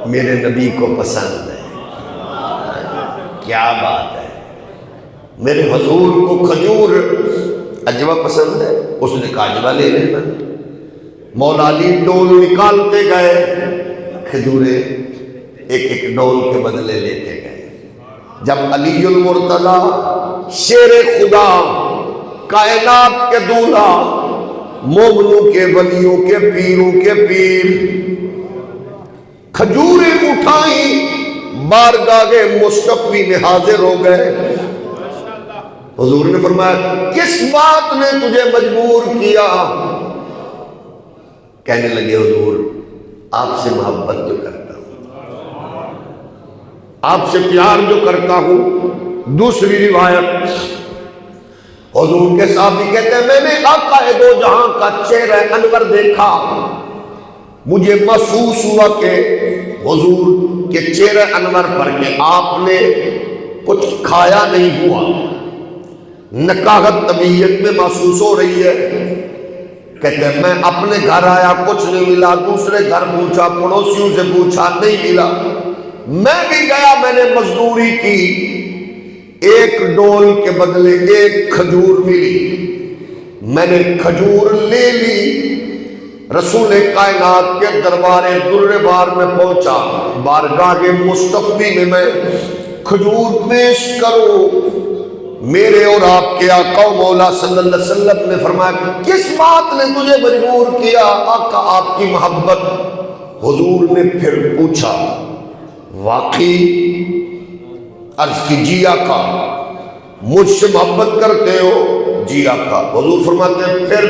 میرے نبی کو پسند ہے۔ کیا بات ہے، میرے حضور کو کھجور اجوا پسند ہے، اس نے کہا اجوا لے لینا۔ مولا علی ڈول نکالتے گئے، کھجوریں ایک ایک ڈول کے بدلے لیتے گئے۔ جب علی المرتضی شیر خدا، کائنات کے دولہا، مومنوں کے ولیوں کے پیروں کے پیر، کھجوریں اٹھائیں بارگاہ مصطفی میں حاضر ہو گئے۔ حضور نے فرمایا کس بات نے تجھے مجبور کیا؟ کہنے لگے حضور آپ سے محبت جو کرتا ہوں، آپ سے پیار جو کرتا ہوں۔ دوسری روایت حضور کے صحابی کہتے ہیں میں نے آقا دو جہاں کا چہرہ انور دیکھا، مجھے محسوس ہوا کہ حضور کے چہرہ انور پر کہ آپ نے کچھ کھایا نہیں ہوا، نکاحت طبیعت میں محسوس ہو رہی ہے۔ کہتے ہیں میں اپنے گھر آیا کچھ نہیں ملا، دوسرے گھر پوچھا، پڑوسیوں سے پوچھا، نہیں ملا۔ میں بھی گیا، میں نے مزدوری کی، ایک ڈول کے بدلے ایک کھجور ملی، میں نے کھجور لے لی، رسول کائنات کے دربار در بار میں پہنچا، بارگاہ مصطفی میں کھجور پیش کروں۔ میرے اور آپ کے آقا مولا صلی اللہ علیہ وسلم نے فرمایا کس بات نے تجھے مجبور کیا؟ آقا آپ کی محبت۔ حضور نے پھر پوچھا واقعی؟ عرض کی جی آقا، مجھ سے محبت کرتے ہو؟ جی آقا۔ حضور فرماتے ہیں پھر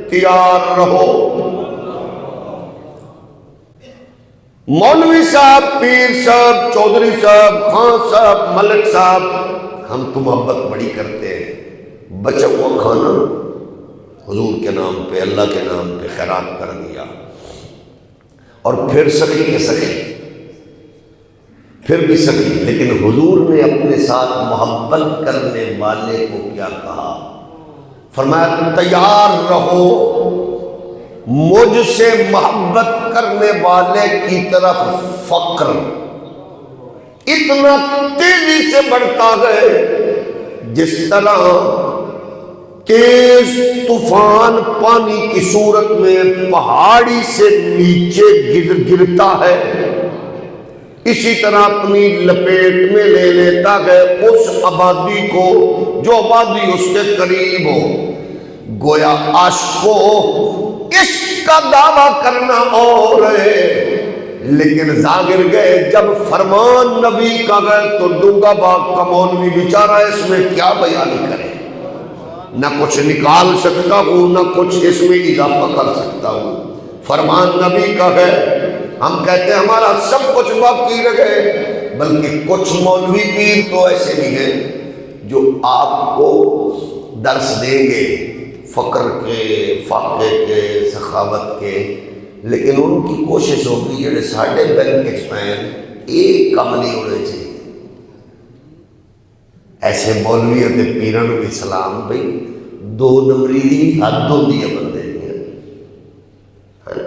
تیار رہو، مولوی صاحب، پیر صاحب، چودھری صاحب، خان صاحب، ملک صاحب، ہم تو محبت بڑی کرتے ہیں، بچا ہوا کھانا حضور کے نام پہ، اللہ کے نام پہ خیرات کر دیا، اور پھر سخی کے سخی، پھر بھی سخی۔ لیکن حضور نے اپنے ساتھ محبت کرنے والے کو کیا کہا؟ فرمایا تیار رہو، مجھ سے محبت کرنے والے کی طرف فقر اتنا تیزی سے بڑھتا ہے جس طرح تیز طوفان پانی کی صورت میں پہاڑی سے نیچے گرتا ہے، اسی طرح اپنی لپیٹ میں لے لیتا ہے اس آبادی کو جو آبادی اس کے قریب ہو۔ گویا عاشقوں عشق کا دعویٰ کرنا اور ہے، لیکن ظاہر گئے جب فرمان نبی کا گئے تو ڈونگا باغ کا مولوی بیچارہ اس میں کیا بیان کرے، نہ کچھ نکال سکتا ہوں نہ کچھ اس میں اضافہ کر سکتا ہوں۔ فرمان نبی کا ہے، ہم کہتے ہیں ہمارا سب کچھ باقی رہے، بلکہ کچھ مولوی پیر تو ایسے بھی ہیں جو آپ کو درس دیں گے فقر کے، فاقے کے، سخاوت کے، لیکن ان کی کوشش ہوگی جڑے ساڑھے بینک پین ایک کم نہیں ہونے چاہیے۔ ایسے مولوی اور پیران کو اسلام بھائی دو نمبری دی حد ہوتی ہے بندے دی،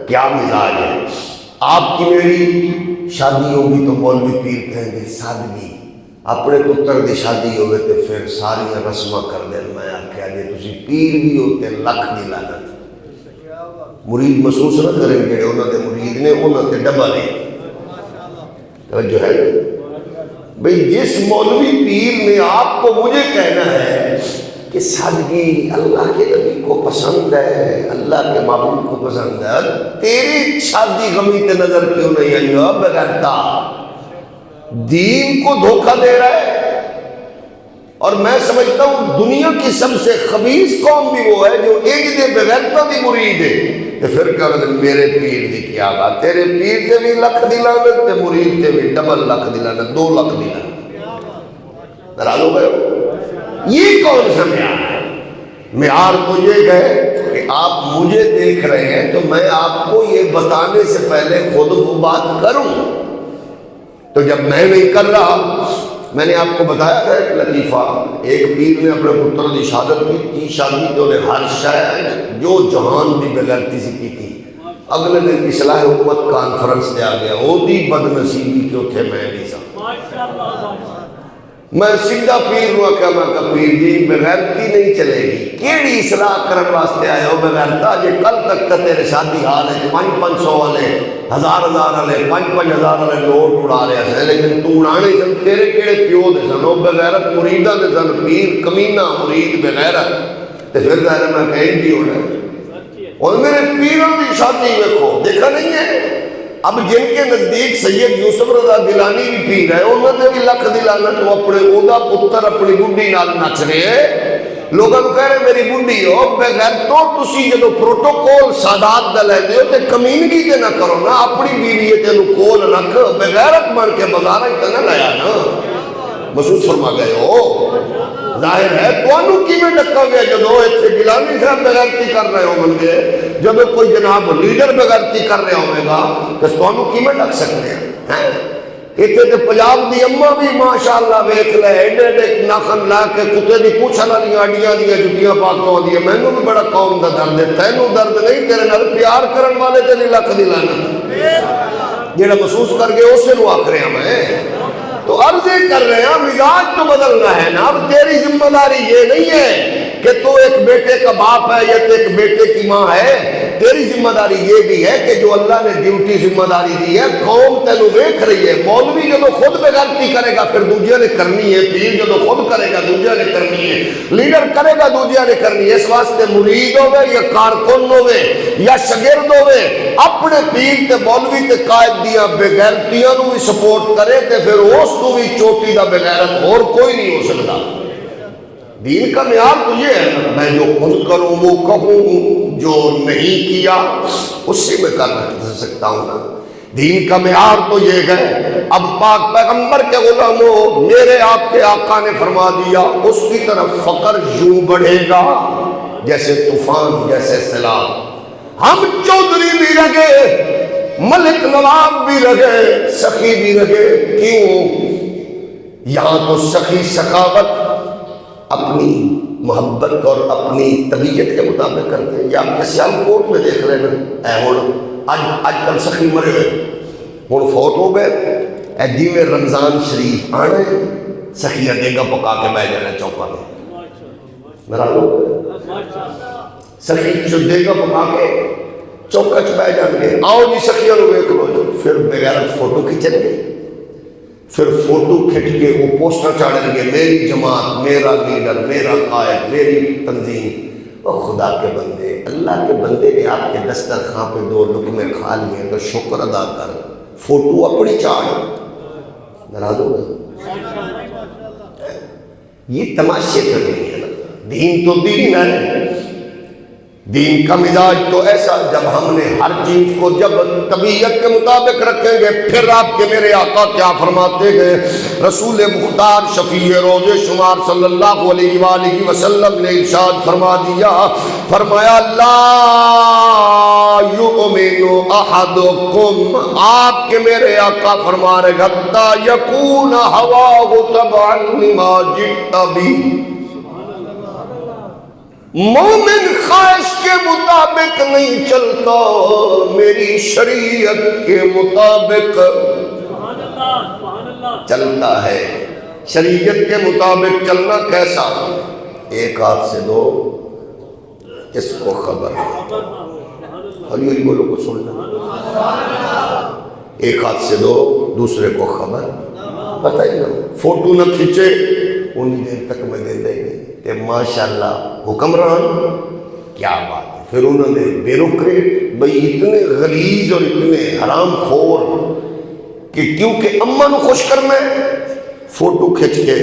کیا مزاج ہے۔ آپ کی میری شادی ہوگی تو مولوی پیر کہیں گے سادگی، اپنے پتر دی شادی ہوگی تو پھر ساری رسمہ کر دیں۔ میں آخیا جی تسی پیر بھی ہوتے لکھ دی لعنت، مرید محسوس نہ کریں گے انہوں نے مرید نے انہوں نے ڈبا نے توجہ ہے بھئی۔ جس مولوی پیر نے آپ کو مجھے کہنا ہے کہ سادگی اللہ کے نبی کو پسند ہے، اللہ کے معبود کو پسند ہے، تیری شادی غمی تے نظر کیوں نہیں آئی ہو بغیرتا؟ دین کو دھوکہ دے رہا ہے۔ اور میں سمجھتا ہوں دنیا کی سب سے خبیث قوم بھی وہ ہے جو ایک دے بغیرتا بھی مرید ہے، تو پھر کہا میرے پیر دی کیا بات، تیرے پیر تے بھی لکھ دی لعنت تے مرید تے بھی ڈبل لکھ دی لعنت، 2 لکھ دی لعنت۔ ناراض ہو گئے ہو؟ یہ کون سا معیار ہے؟ معیار تو یہ ہے کہ آپ مجھے دیکھ رہے ہیں تو میں آپ کو یہ بتانے سے پہلے خود وہ بات کروں. تو جب میں نہیں کر رہا، میں نے آپ کو بتایا تھا ایک لطیفہ، ایک پیر نے اپنے پتر کی شہادت کی شادی تو نے ہر شاید جو جہان بھی بغیرتی سے کی تھی. اگلے دن اصلاح حکومت کانفرنس سے آ گیا، وہ دی بد نصیبی کیوں تھے میں نہیں سا. میں سیدھا پیر ہوا کیا میں کہا پیر جی بغیرتی نہیں چلے گی، کیڑی اصلاح کرن واسطے آئے ہو بغیرتا جی کل تک تو تیرے شادی حال ہے 500 والے 1000 والے 5,000 والے نوٹ اڑا رہے ہیں، لیکن تو اڑانے سن تیرے کیڑے پیو دے سن وہ بغیرت مریدہ دے سن، پیر کمینہ مرید بغیرت. تو پھر ظاہر میں کہیں جی ہونا اور میرے پیروں کی شادی دیکھو دیکھا نہیں ہے. اب جن کے نزدیک سید یوسف رضا گیلانی بھی پیر ہے انہوں نے بھی لکھ دلانا تو اپنے اودا پتر اپنی بڈھی نال نچ رہے لوگوں کو کہہ رہے میری بڈھی ہو بغیر تو تسی جدو پروٹوکول سادات دا لے دیو تے کمینگی تے نہ کرو نا، اپنی بیوی تے نو کول رکھ بغیرت بن کے بازار تے نہ لایا نا. محسوس فرما گئے ہو. ظاہر ہے تو کی میں ڈکا گیا جدو اتنے گیلانی صاحب بغیرتی کر رہے ہو بن گئے، جب کوئی جناب لیڈر بغیرتی کر رہے ہوئے گا تو تو کی میں ڈک سکتے ہیں. اتنے تو پنجاب دی اماں بھی ماشاءاللہ ویکھ لے ایڈے ایڈے ناخن لا کے کتے دی پوچھن والی اڈیاں دیا جتیاں پا کے آدی ہے. مینوں بھی بڑا قوم دا درد ہے، تینوں درد نہیں تیرے نال پیار کرن والے تے نہیں لکھ دی لعنت جہاں محسوس کر کے اسے نو آکھ رہے ہیں. میں تو عرضیں کر رہے ہیں مزاج تو بدلنا ہے نا. اب تیری ذمہ داری یہ نہیں ہے کہ تو ایک بیٹے کا باپ ہے یا تو ایک بیٹے کی ماں ہے، تیری ذمہ داری یہ بھی ہے کہ جو اللہ نے ڈیوٹی ذمہ داری دی ہے قوم تینوں دیکھ رہی ہے. مولوی جب خود بغیرتی کرے گا پھر دوسرے نے کرنی ہے، پیر جب خود کرے گا دوسرے نے کرنی ہے، لیڈر کرے گا دوسرے نے کرنی ہے. اس واسطے مرید ہوئے یا کارکن ہوئے یا شاگرد ہوئے اپنے پیر تے مولوی تے قائد دیاں بغیرتیاں نو بھی سپورٹ کرے تے پھر اس تو بھی چوٹی دا بغیرت اور کوئی نہیں ہو سکتا. دین کا معیار تو یہ ہے نا، میں جو خود کروں وہ کہوں، جو نہیں کیا اس سے میں کر سکتا ہوں نا. دین کا معیار تو یہ ہے. اب پاک پیغمبر کے غلاموں میرے آپ کے آقا نے فرما دیا اس کی طرف فقر یوں بڑھے گا جیسے طوفان جیسے سیلاب. ہم چودھری بھی رہے، ملک نواب بھی رہے، سخی بھی رہے. کیوں؟ یہاں تو سخی سخاوت اپنی محبت اور اپنی طبیعت کے مطابق کرتے ہیں. یا آپ کے سیال کوٹ میں دیکھ رہے ہیں اے ہوں آج کل سخی مرے ہوئے ہوں فوت ہو گئے، اے دیوے رمضان شریف آنے سخیہ دے گا پکا کے بہ جانا چوکا میں میرا سخی جو دے گا پکا کے چوکا چ بہ جان گے. آؤ جی سخیہ لو دیکھ لو جو پھر بغیرت فوٹو کھینچیں گے، پھر فوٹو کھینچ کے وہ پوسٹر چاڑیں گے میری جماعت، میرا لیڈر، میرا قائد، میری تنظیم. اور خدا کے بندے، اللہ کے بندے نے آپ کے دسترخوان پہ 2 لقمے کھا لیے تو شکر ادا کر. فوٹو اپنی چاڑ ناراض ہو گئے. یہ تماشے تو نہیں ہے نا. دین تو دین ہے. دین کا مزاج تو ایسا جب ہم نے ہر چیز کو جب طبیعت کے مطابق رکھیں گے. پھر آپ کے میرے آقا کیا فرماتے گئے؟ رسول مختار شفیع روز شمار صلی اللہ علیہ وآلہ وسلم نے ارشاد فرما دیا، فرمایا لا یؤمن احدکم، آپ کے میرے آقا فرما رہے حتی یکون ہواہ تبعا لما جئت بہ. مومن خواہش کے مطابق نہیں چلتا، میری شریعت کے مطابق چلتا ہے. شریعت کے مطابق چلنا کیسا؟ ایک ہاتھ سے دو اس کو خبر، ہری ہری بولو کو سننا. ایک ہاتھ سے دو دوسرے کو خبر. پتہ ہی نہ فوٹو نہ کھینچے انہی دیر تک میں دے دیں گے کہ ماشاءاللہ حکمران کیا بات ہے. پھر انہوں نے بیوروکریٹ بھئی اتنے غلیظ اور اتنے حرام خور کہ کیونکہ اماں نو خوش کرنا ہے فوٹو کھچ کے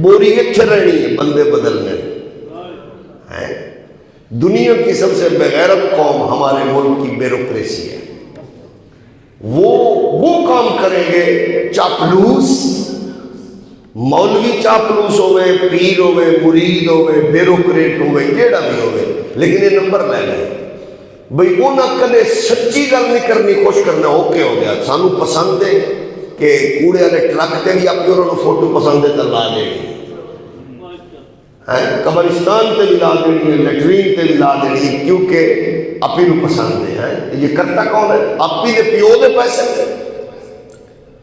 بوری اتھے رہنی ہے بندے بدلنے. دنیا کی سب سے بغیرت قوم ہمارے ملک کی بیوروکریسی ہے. وہ کام کریں گے چاپلوس مولوی چاپلوس ہوئے، پیر ہوئے، مرید ہوئے، بیوروکریٹ ہوئے، جیڑا بھی ہوئے، لیکن یہ نمبر لے گئے بھئی انہاں کدے سچی گل نہیں کرنی، خوش کرنا اوکے ہو گیا. سانو پسند ہے کہ کوڑے والے ٹرک تے بھی آپ انہوں نے فوٹو پسند ہے تو لا دینی، قبرستان تے بھی لا دینی ہے، لیٹرین تے بھی لا دینی ہے، کیونکہ اپی نو پسند ہے. یہ کرتا کون ہے؟ اپی دے پیو دے پیسے.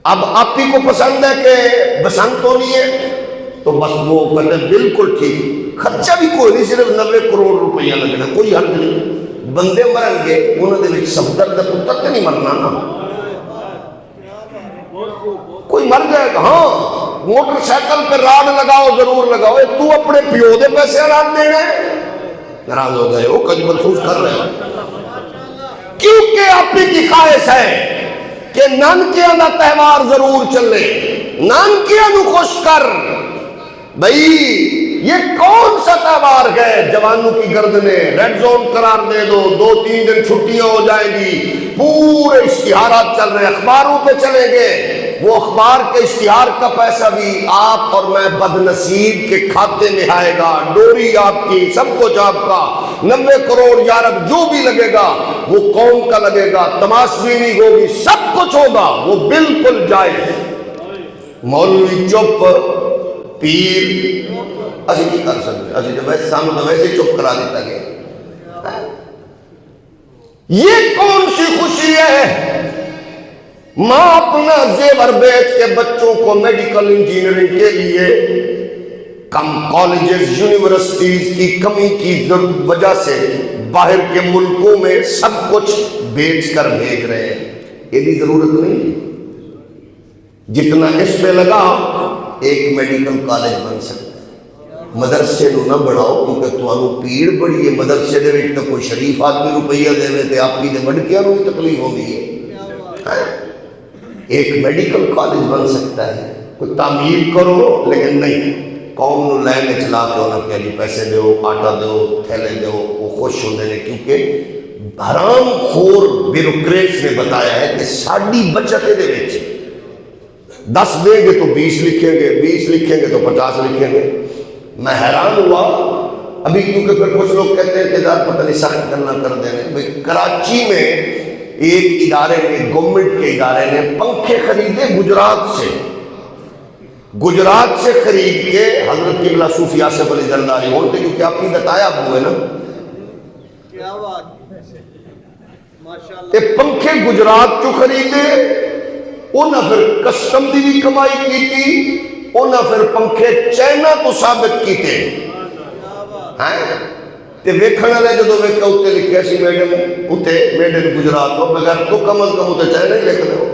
اب اپی کو پسند ہے کہ بسنت ہونی ہے تو بس وہ کہتے ہیں بالکل ٹھیک، خرچہ بھی کوئی نہیں، صرف 90 کروڑ روپیہ لگنا، کوئی حرج نہیں. بندے مرن گے انہوں نے صفدر دے پتر تے نہیں مرنا نا، کوئی مر جائے گا. ہاں موٹر سائیکل پہ راڈ لگاؤ، ضرور لگاؤ. تو اپنے پیو دے پیسے راڈ دینا ہے؟ ناراض ہو گئے ہو، کچھ محسوس کر رہے ہو، کیونکہ اپنی کی خواہش ہے کہ نانکیاں دا تہوار ضرور چلے، نانکیاں نو خوش کر. بھئی یہ کون سا تہوار ہے؟ جوانوں کی گردنیں ریڈ زون قرار دے دو، 2-3 دن چھٹیاں ہو جائیں گی، پورے اشتہارات چل رہے ہیں، اخباروں پہ چلیں گے. وہ اخبار کے اشتہار کا پیسہ بھی آپ اور میں بد نصیب کے کھاتے میں آئے گا. ڈوری آپ کی، سب کچھ آپ کا. 90 کروڑ یارب جو بھی لگے گا وہ قوم کا لگے گا، تماشبینی ہوگی، سب کچھ ہوگا، وہ بالکل جائز. مولوی چپ، پیر اسی نہیں کر سکتے، اسی تو ویسے سامنے تو ویسے چپ کرا دیتا گیا. یہ کون سی خوشی ہے؟ ماں اپنا زیور بیچ کے بچوں کو میڈیکل انجینئرنگ کے لیے کم کالجز یونیورسٹیز کی کمی کی وجہ سے باہر کے ملکوں میں سب کچھ بیچ کر بھیج رہے ہیں. یہ بھی ضرورت نہیں، جتنا اس پہ لگا ایک میڈیکل کالج بن سکتا ہے. مدرسے نو نہ بڑھاؤ کیونکہ تمہوں پیڑ بڑی ہے. مدرسے دے وچ تو کوئی شریف آدمی روپیہ دے تے آپ کی دے وڈکیاں نو بھی تکلیف ہوگی ہے. ایک میڈیکل کالج بن سکتا ہے، کوئی تعمیر کرو، لیکن نہیں قوم نو لائن چلا کے انہوں نے جی پیسے دیو، آٹا دیو، تھیلے دیو. وہ خوش ہوندے نے کیونکہ حرام خور بیوروکریٹس نے بتایا ہے کہ ساڈی بچت دے وچ 10 دیں گے تو 20 لکھیں گے، 20 لکھیں گے تو 50 لکھیں گے. میں حیران ہوا ابھی، کیونکہ پھر کچھ لوگ کہتے ہیں کہ ذات پتہ نہیں سخت کرنا کر دینے. کراچی میں ایک ادارے نے، گورنمنٹ کے ادارے نے پنکھے خریدے گجرات سے خرید کے حضرت قبلہ صوفی آصف علی زرداری ہوتے، کیونکہ آپ کی بتایا ہوئے نا، پنکھے گجرات چو خریدے. انہاں پھر کسٹم دی بھی کمائی کی تھی، انہاں پھر پنکھے چائنا تو ثابت کیتے تے ویکھن والے جدو ویکھا اتنے لکھیا سی میڈم اتنے میڈ ان گجرات ہو، بغیر تو کم از کم اتنے چائنا ہی لکھ دو.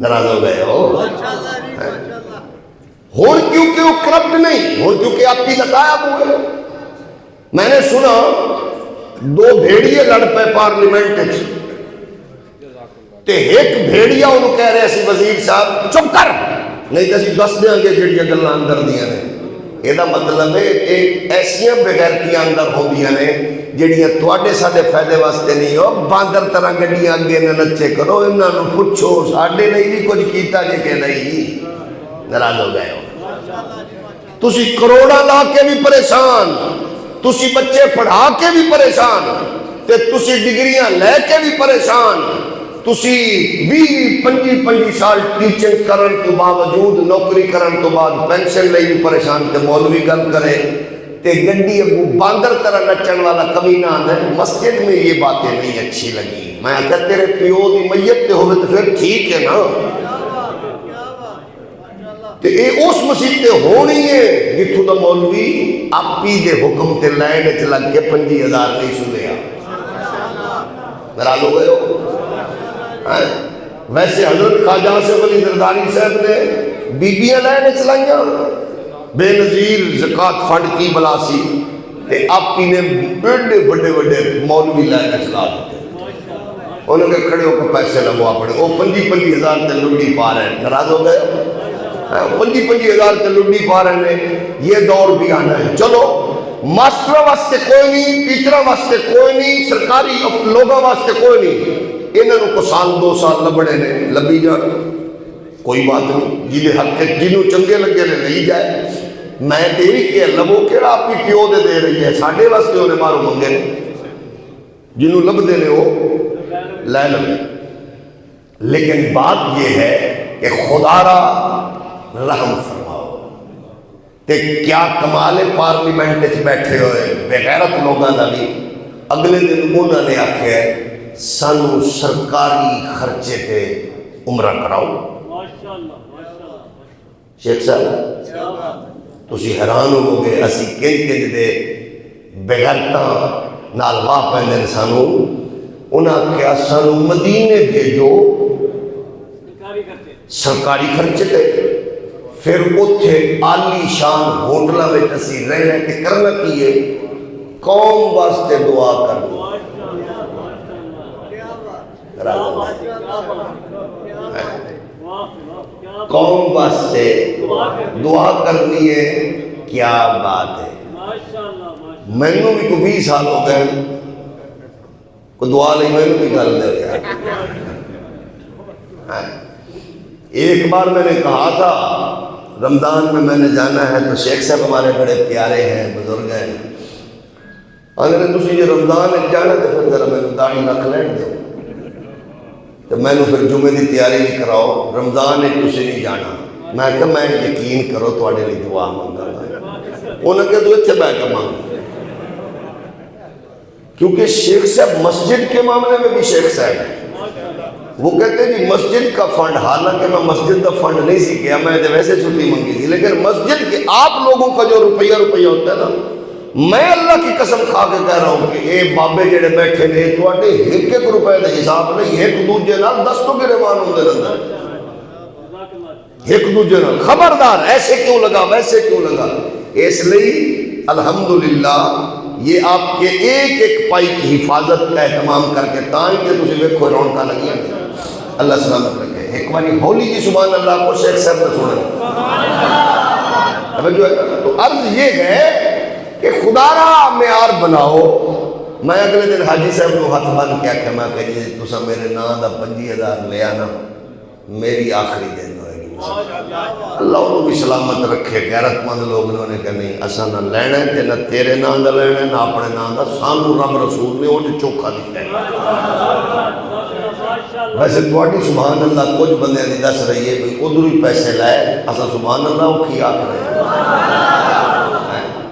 ناراض ہو گئے ہو. ہوں کیونکہ وہ کرپٹ نہیں، ہوں کیونکہ آپ کی نقائب ہوئے. میں نے سنا 2 بھیڑیے لڑ پے پارلیمنٹ تے ایک بھیڑیا انہوں کہہ رہے سی وزیر صاحب چپ کر، نہیں تو اسی دس دیاں گے جڑیاں گلاں اندر دیاں نے. یہ مطلب ہے ایک ایسیاں بغیرتیاں اندر ہوندیاں نے جڑیاں تواڈے ساڈے فائدے واسطے نہیں ہو. باندر طرح گڈیاں اگے نہ نچے کرو، انہاں نوں پوچھو ساڈے لیے بھی کچھ کیتا جے کہ نہیں. ناراض ہو گئے ہو. تسی کروڑاں لا کے بھی پریشان، تسی بچے پڑھا کے بھی پریشان، تے تسی ڈگریاں لے کے بھی پریشان. تسی 20-25 سال ٹیچنگ کرن تو باوجود نوکری کرن تو بعد پینشن لئی بھی پریشان. تے مولوی گل کرے تے گڈی اگو باندر طرح نچن والا کمینہ آندا ہے مسجد میں یہ باتیں نہیں اچھی لگی. میں کہا تیرے پیو دی میت تے ہوئے تو پھر ٹھیک ہے نا. تے اے اس مسجد تے ہونی ہے جتھوں دا مولوی اپی دے حکم تے لائن وچ لگ کے 50,000 نہیں سنیا. ناراض ہو گئے ہو. ویسے حضرت خواجہ آصف علی زرداری صاحب نے بیبیاں لائن چلائیاں، بے نظیر زکوٰۃ فنڈ کی بلا سی، تے آپ ہی نے بڑے بڑے بڑے مولوی لائن چلا دیتے. انہوں نے کھڑے ہو کے پیسے لگوا پڑے، وہ 25,000 تے لڈی پا رہے ہیں. ناراض ہو گئے. 25,000 تے لڈی پا رہے ہیں. یہ دور بھی آنا ہے. چلو ماسٹر واسطے کوئی نہیں، ٹیچر واسطے کوئی نہیں، سرکاری لوگوں واسطے کوئی نہیں. انہوں کو 1-2 سال لبڑے نے، لبی جان. کوئی بات نہیں، جنہیں حق جنہوں چنگے لگے نے نہیں جائے، میں تیری کہ لبو کیڑا آپ کی پیو دے رہی ہے، ساڑھے واسطے انہیں مارو منگے نے، جنہوں لب دے نے ہو لے لبے۔ لیکن بات یہ ہے کہ خدا را رحم فرماؤ، تے کیا کمال پارلیمنٹ سے بیٹھے ہوئے بغیرت لوگاں دا بھی اگلے دن انہوں نے آکھے سانو سرکاری خرچے تے عمرہ کراؤ۔ شیخ صاحب تسی حیران ہو گے، اسی کنج دے بغیرتاں نال واہ پہنے سانو، انہاں کیا سانو مدینے بھیجو سرکاری خرچے تے، پھر اتھے عالی شان ہوٹلہ میں اسی رہنے کے کرنا کیے قوم واسطے دعا کر دو۔ قوم واسطے دعا کرنی ہے، کیا بات ہے۔ میں نے بھی کوئی 20 سال ہو گئے کوئی دعا نہیں، میں نے بھی کر دے گیا۔ ایک بار میں نے کہا تھا رمضان میں نے جانا ہے، تو شیخ صاحب ہمارے بڑے پیارے ہیں، بزرگ ہیں، اگر تسی یہ رمضان میں جانا تو پھر ذرا میں نے داڑھی رکھ لین دو، تو میں نے پھر جمعے کی تیاری نہیں کراؤ، رمضان میں تسی نہیں جانا۔ میں کہا میں یقین کرو تواڈے لیے دعا مانگا گا، انہوں نے کہا تو اتنے بیٹھ کے مانگ، کیونکہ شیخ صاحب مسجد کے معاملے میں بھی شیخ صاحب ہیں، وہ کہتے ہیں جی مسجد کا فنڈ، حالانکہ میں مسجد کا فنڈ نہیں سی کیا، میں نے ویسے چھٹی منگی تھی، لیکن مسجد کے آپ لوگوں کا جو روپیہ ہوتا ہے نا، میں اللہ کی قسم کھا کے کہہ رہا ہوں کہ اے بابے جڑے بیٹھے نے تواڈے ایک ایک روپے کا حساب نہیں، ایک دوجے نال دستوں کے روان ہوندے رہندے، ایک دوجے نال خبردار ایسے کیوں لگا ویسے کیوں لگا۔ اس لیے الحمدللہ یہ آپ کے ایک ایک پائی کی حفاظت کا اہتمام کر کے تائیں کہ تسی ویکھو رونقاں لگیاں، اللہ سلامت رکھے۔ ایک باری ہولی جی سبحان اللہ کو شیخ صاحب نے سنا، تو عرض یہ ہے کہ خدا را معیار بناؤ۔ میں اگلے دن حاجی صاحب کو ہاتھ بن کے آکھیا، میں کہ جی تساں میرے نام دا 25,000 لیا نا، میری آخری دن ہوئے گی، اللہ انہوں بھی سلامت رکھے۔ غیرت مند لوگ نے کہا نہیں اساں نہ لینا ہے نہ تیرے نام دا لینا ہے نہ اپنے نام دا، سانو رب رسول نے انہیں چوکھا دیتا ہے۔ ویسے تواڈی سبحان اللہ کچھ بندے دی دس رہی ہے بھئی ادھر ہی پیسے لائے، اساں سبحان اللہ اوکھی آکھ رہے ہیں،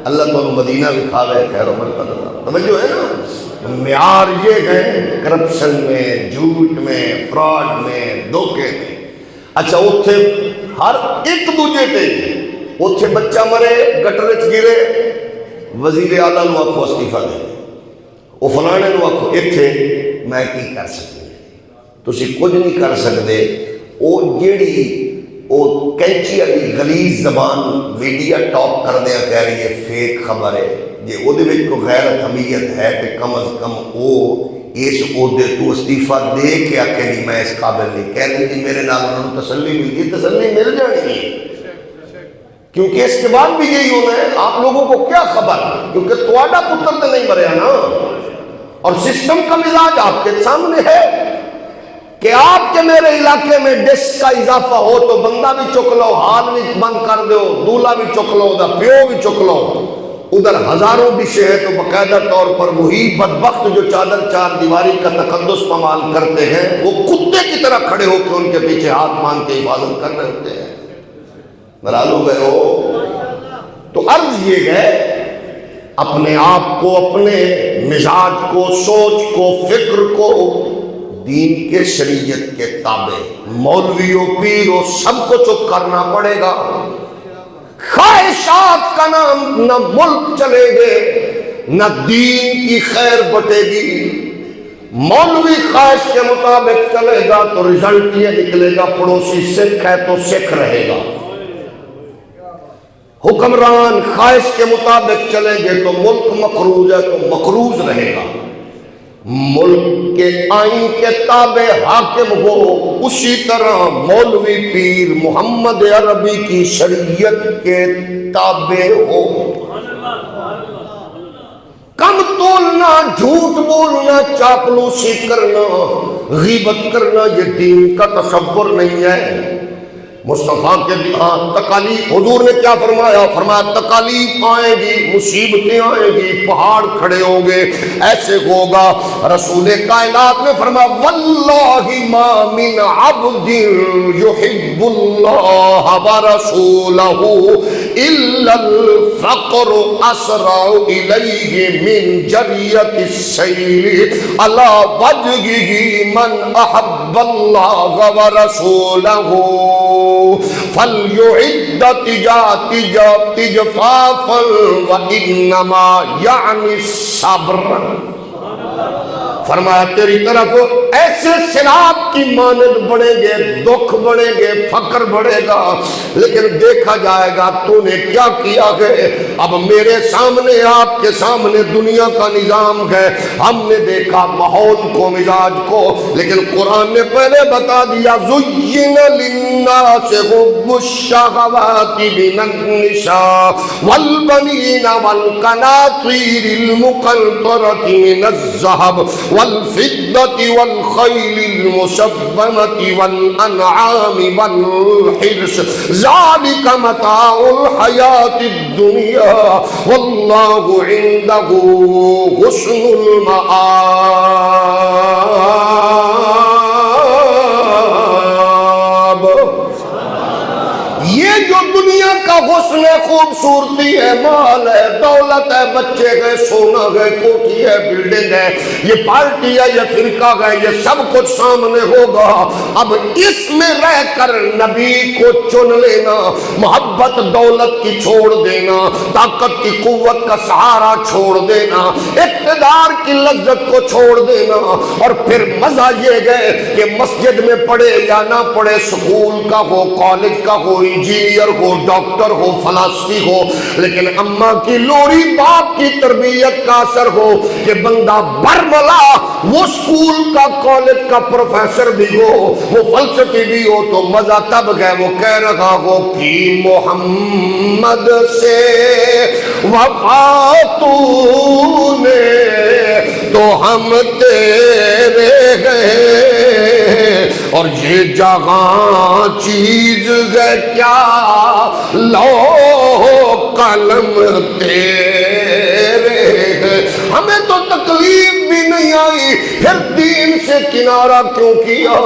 اللہ تو مدینہ بھی کھاوے خیر و برکت اللہ۔ توجہ ہے نا، معیار یہ ہے کرپشن میں، جھوٹ میں، فراڈ میں، دھوکے میں۔ اچھا اتھے ہر ایک دوجے تے اتھے بچہ مرے گٹر وچ گرے، وزیر اعلیٰ نو آکھو استعفیٰ دے، وہ فلانے نو آکھو، اتھے میں کی کر سکتی تسی کچھ نہیں کر سکتے۔ وہ جیڑی وہ کینچی علی غلیظ زبان میڈیا ٹاپ کر دیا کہہ رہی ہے فیک خبر ہے، جی وہ کو غیرت حمیت ہے کہ کم از کم وہ اس عہدے تو استعفیٰ دے کے آکے نہیں میں اس قابل نہیں، کہہ رہی تھی میرے نام انہوں نے تسلی مل گئی، تسلی مل جانی ہے، کیونکہ اس کے بعد بھی یہی ہونا ہے۔ آپ لوگوں کو کیا خبر، کیونکہ تواڈا پتر تو نہیں مریا نا، اور سسٹم کا مزاج آپ کے سامنے ہے کہ آپ کے میرے علاقے میں ڈش کا اضافہ ہو تو بندہ بھی چک لو، ہال بھی بند کر دو، دولہ بھی چک لو، دا پیو بھی چک لو، ادھر ہزاروں ڈشیں ہیں تو باقاعدہ طور پر وہی بدبخت جو چادر چار دیواری کا تقدس پامال کرتے ہیں وہ کتے کی طرح کھڑے ہو کے ان کے پیچھے ہاتھ مان کے حفاظت کر رہے ہوتے ہیں۔ مرال ہو گئے ہو۔ تو عرض یہ ہے اپنے آپ کو، اپنے مزاج کو، سوچ کو، فکر کو دین کے شریعت کے تابع، مولویوں پیروں سب کو چپ کرنا پڑے گا۔ خواہشات کا نام نہ ملک چلے گے نہ دین کی خیر بٹے گی۔ مولوی خواہش کے مطابق چلے گا تو رزلٹ یہ نکلے گا پڑوسی سکھ ہے تو سکھ رہے گا، حکمران خواہش کے مطابق چلیں گے تو ملک مقروض ہے تو مقروض رہے گا، ملک کے آئین کے تابع حاکم ہو اسی طرح مولوی پیر محمد عربی کی شریعت کے تابع ہو۔ کم تولنا، جھوٹ بولنا، چاپلوسی کرنا، غیبت کرنا یہ دین کا تصور نہیں ہے۔ مصطفیٰ کے تکالیف، حضور نے کیا فرمایا؟ فرمایا تکالیف آئیں گی، مصیبتیں آئیں گی، پہاڑ کھڑے ہوں گے، ایسے ہوگا۔ رسول کائنات نے فرمایا واللہ ما من عبد یحب اللہ ورسولہ الا الفقر اسرع الیہ من جریۃ السیل علی وجهہ من احب اللہ ورسولہ فَلْيُعِدَّ تِجْفَافًا وَإِنَّمَا يَعْنِ الصَّبْرَ۔ فرمایا تیری طرف ایسے سیلاب کی مانند بڑھیں گے، دکھ بڑھیں گے، فقر بڑھے گا، لیکن دیکھا جائے گا تو نے کیا کیا ہے۔ اب میرے سامنے، آپ کے سامنے دنیا کا نظام ہے، ہم نے دیکھا ماحول کو، مزاج کو، لیکن قرآن نے پہلے بتا دیا زُيِّنَ لِلنَّاسِ حُبُّ الشَّهَوَاتِ مِنَ النِّسَاءِ وَالْبَنِينَ وَالْقَنَاطِيرِ الْمُقَنطَرَةِ مِنَ الذَّهَبِ والفضة والخيل المسومة والأنعام والحرث ذلك متاع الحياة الدنيا والله عنده حسن المآب۔ یہ جو دنیا کا حسن ہے، خوبصورتی ہے، مال ہے، دولت ہے، بچے ہے، سونا ہے، کوٹھی ہے، بلڈنگ ہے، یہ پارٹی ہے، یہ فرقہ ہے، یہ سب کچھ سامنے ہوگا۔ اب اس میں رہ کر نبی کو چن لینا، محبت دولت کی چھوڑ دینا، طاقت کی قوت کا سہارا چھوڑ دینا، اقتدار کی لذت کو چھوڑ دینا، اور پھر مزہ یہ گئے کہ مسجد میں پڑھے یا نہ پڑھے، سکول کا ہو، کالج کا ہو، انجینئر ہو، ڈاکٹر ہو، فلاسفی ہو، لیکن اماں کی لوری، باپ کی تربیت کا اثر ہو کہ بندہ برملا، وہ سکول کا، کالج کا پروفیسر بھی ہو، وہ فلسفی بھی ہو، تو مزہ تب گئے وہ کہہ رہا ہو کہ محمد سے وفا تو نے تو ہم تیرے گئے، اور یہ جہاں چیز ہے کیا لو قلم تیرے گئے۔ ہمیں تو تکلیف بھی نہیں آئی، پھر دین سے کنارہ کیوں کیا،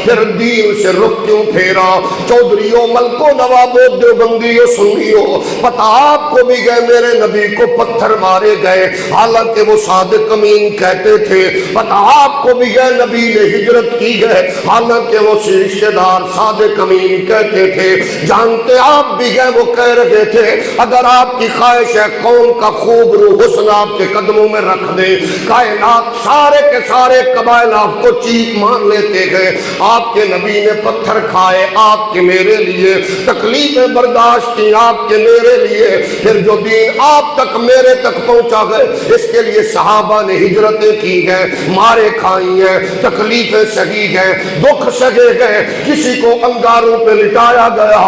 پھر دین سے رخ کیوں پھیرا؟ چودھریوں، ملکوں، نوابوں، دیوبندیوں، سنیوں، پتہ آپ کو بھی گئے میرے نبی کو پتھر مارے گئے، حالانکہ وہ صادق امین کہتے تھے، پتہ آپ کو بھی گئے نبی نے ہجرت کی ہے، حالانکہ وہ رشتہ دار صادق امین کہتے تھے، جانتے آپ بھی گئے وہ کہہ رہے تھے اگر آپ کی خواہش ہے قوم کا خوب روح حسن آپ کے قدموں میں رکھ دے، کائنات سارے کے سارے قبائل آپ کو چیف مان لیتے گئے۔ آپ کے نبی نے پتھر کھائے آپ کے میرے لیے، تکلیفیں برداشت کی آپ کے میرے لیے، پھر جو دین آپ تک میرے تک پہنچا گئے اس کے لیے صحابہ نے ہجرتیں کی ہیں، مارے کھائی ہیں، تکلیفیں سہی ہیں، دکھ سہے گئے، کسی کو انگاروں پہ لٹایا گیا،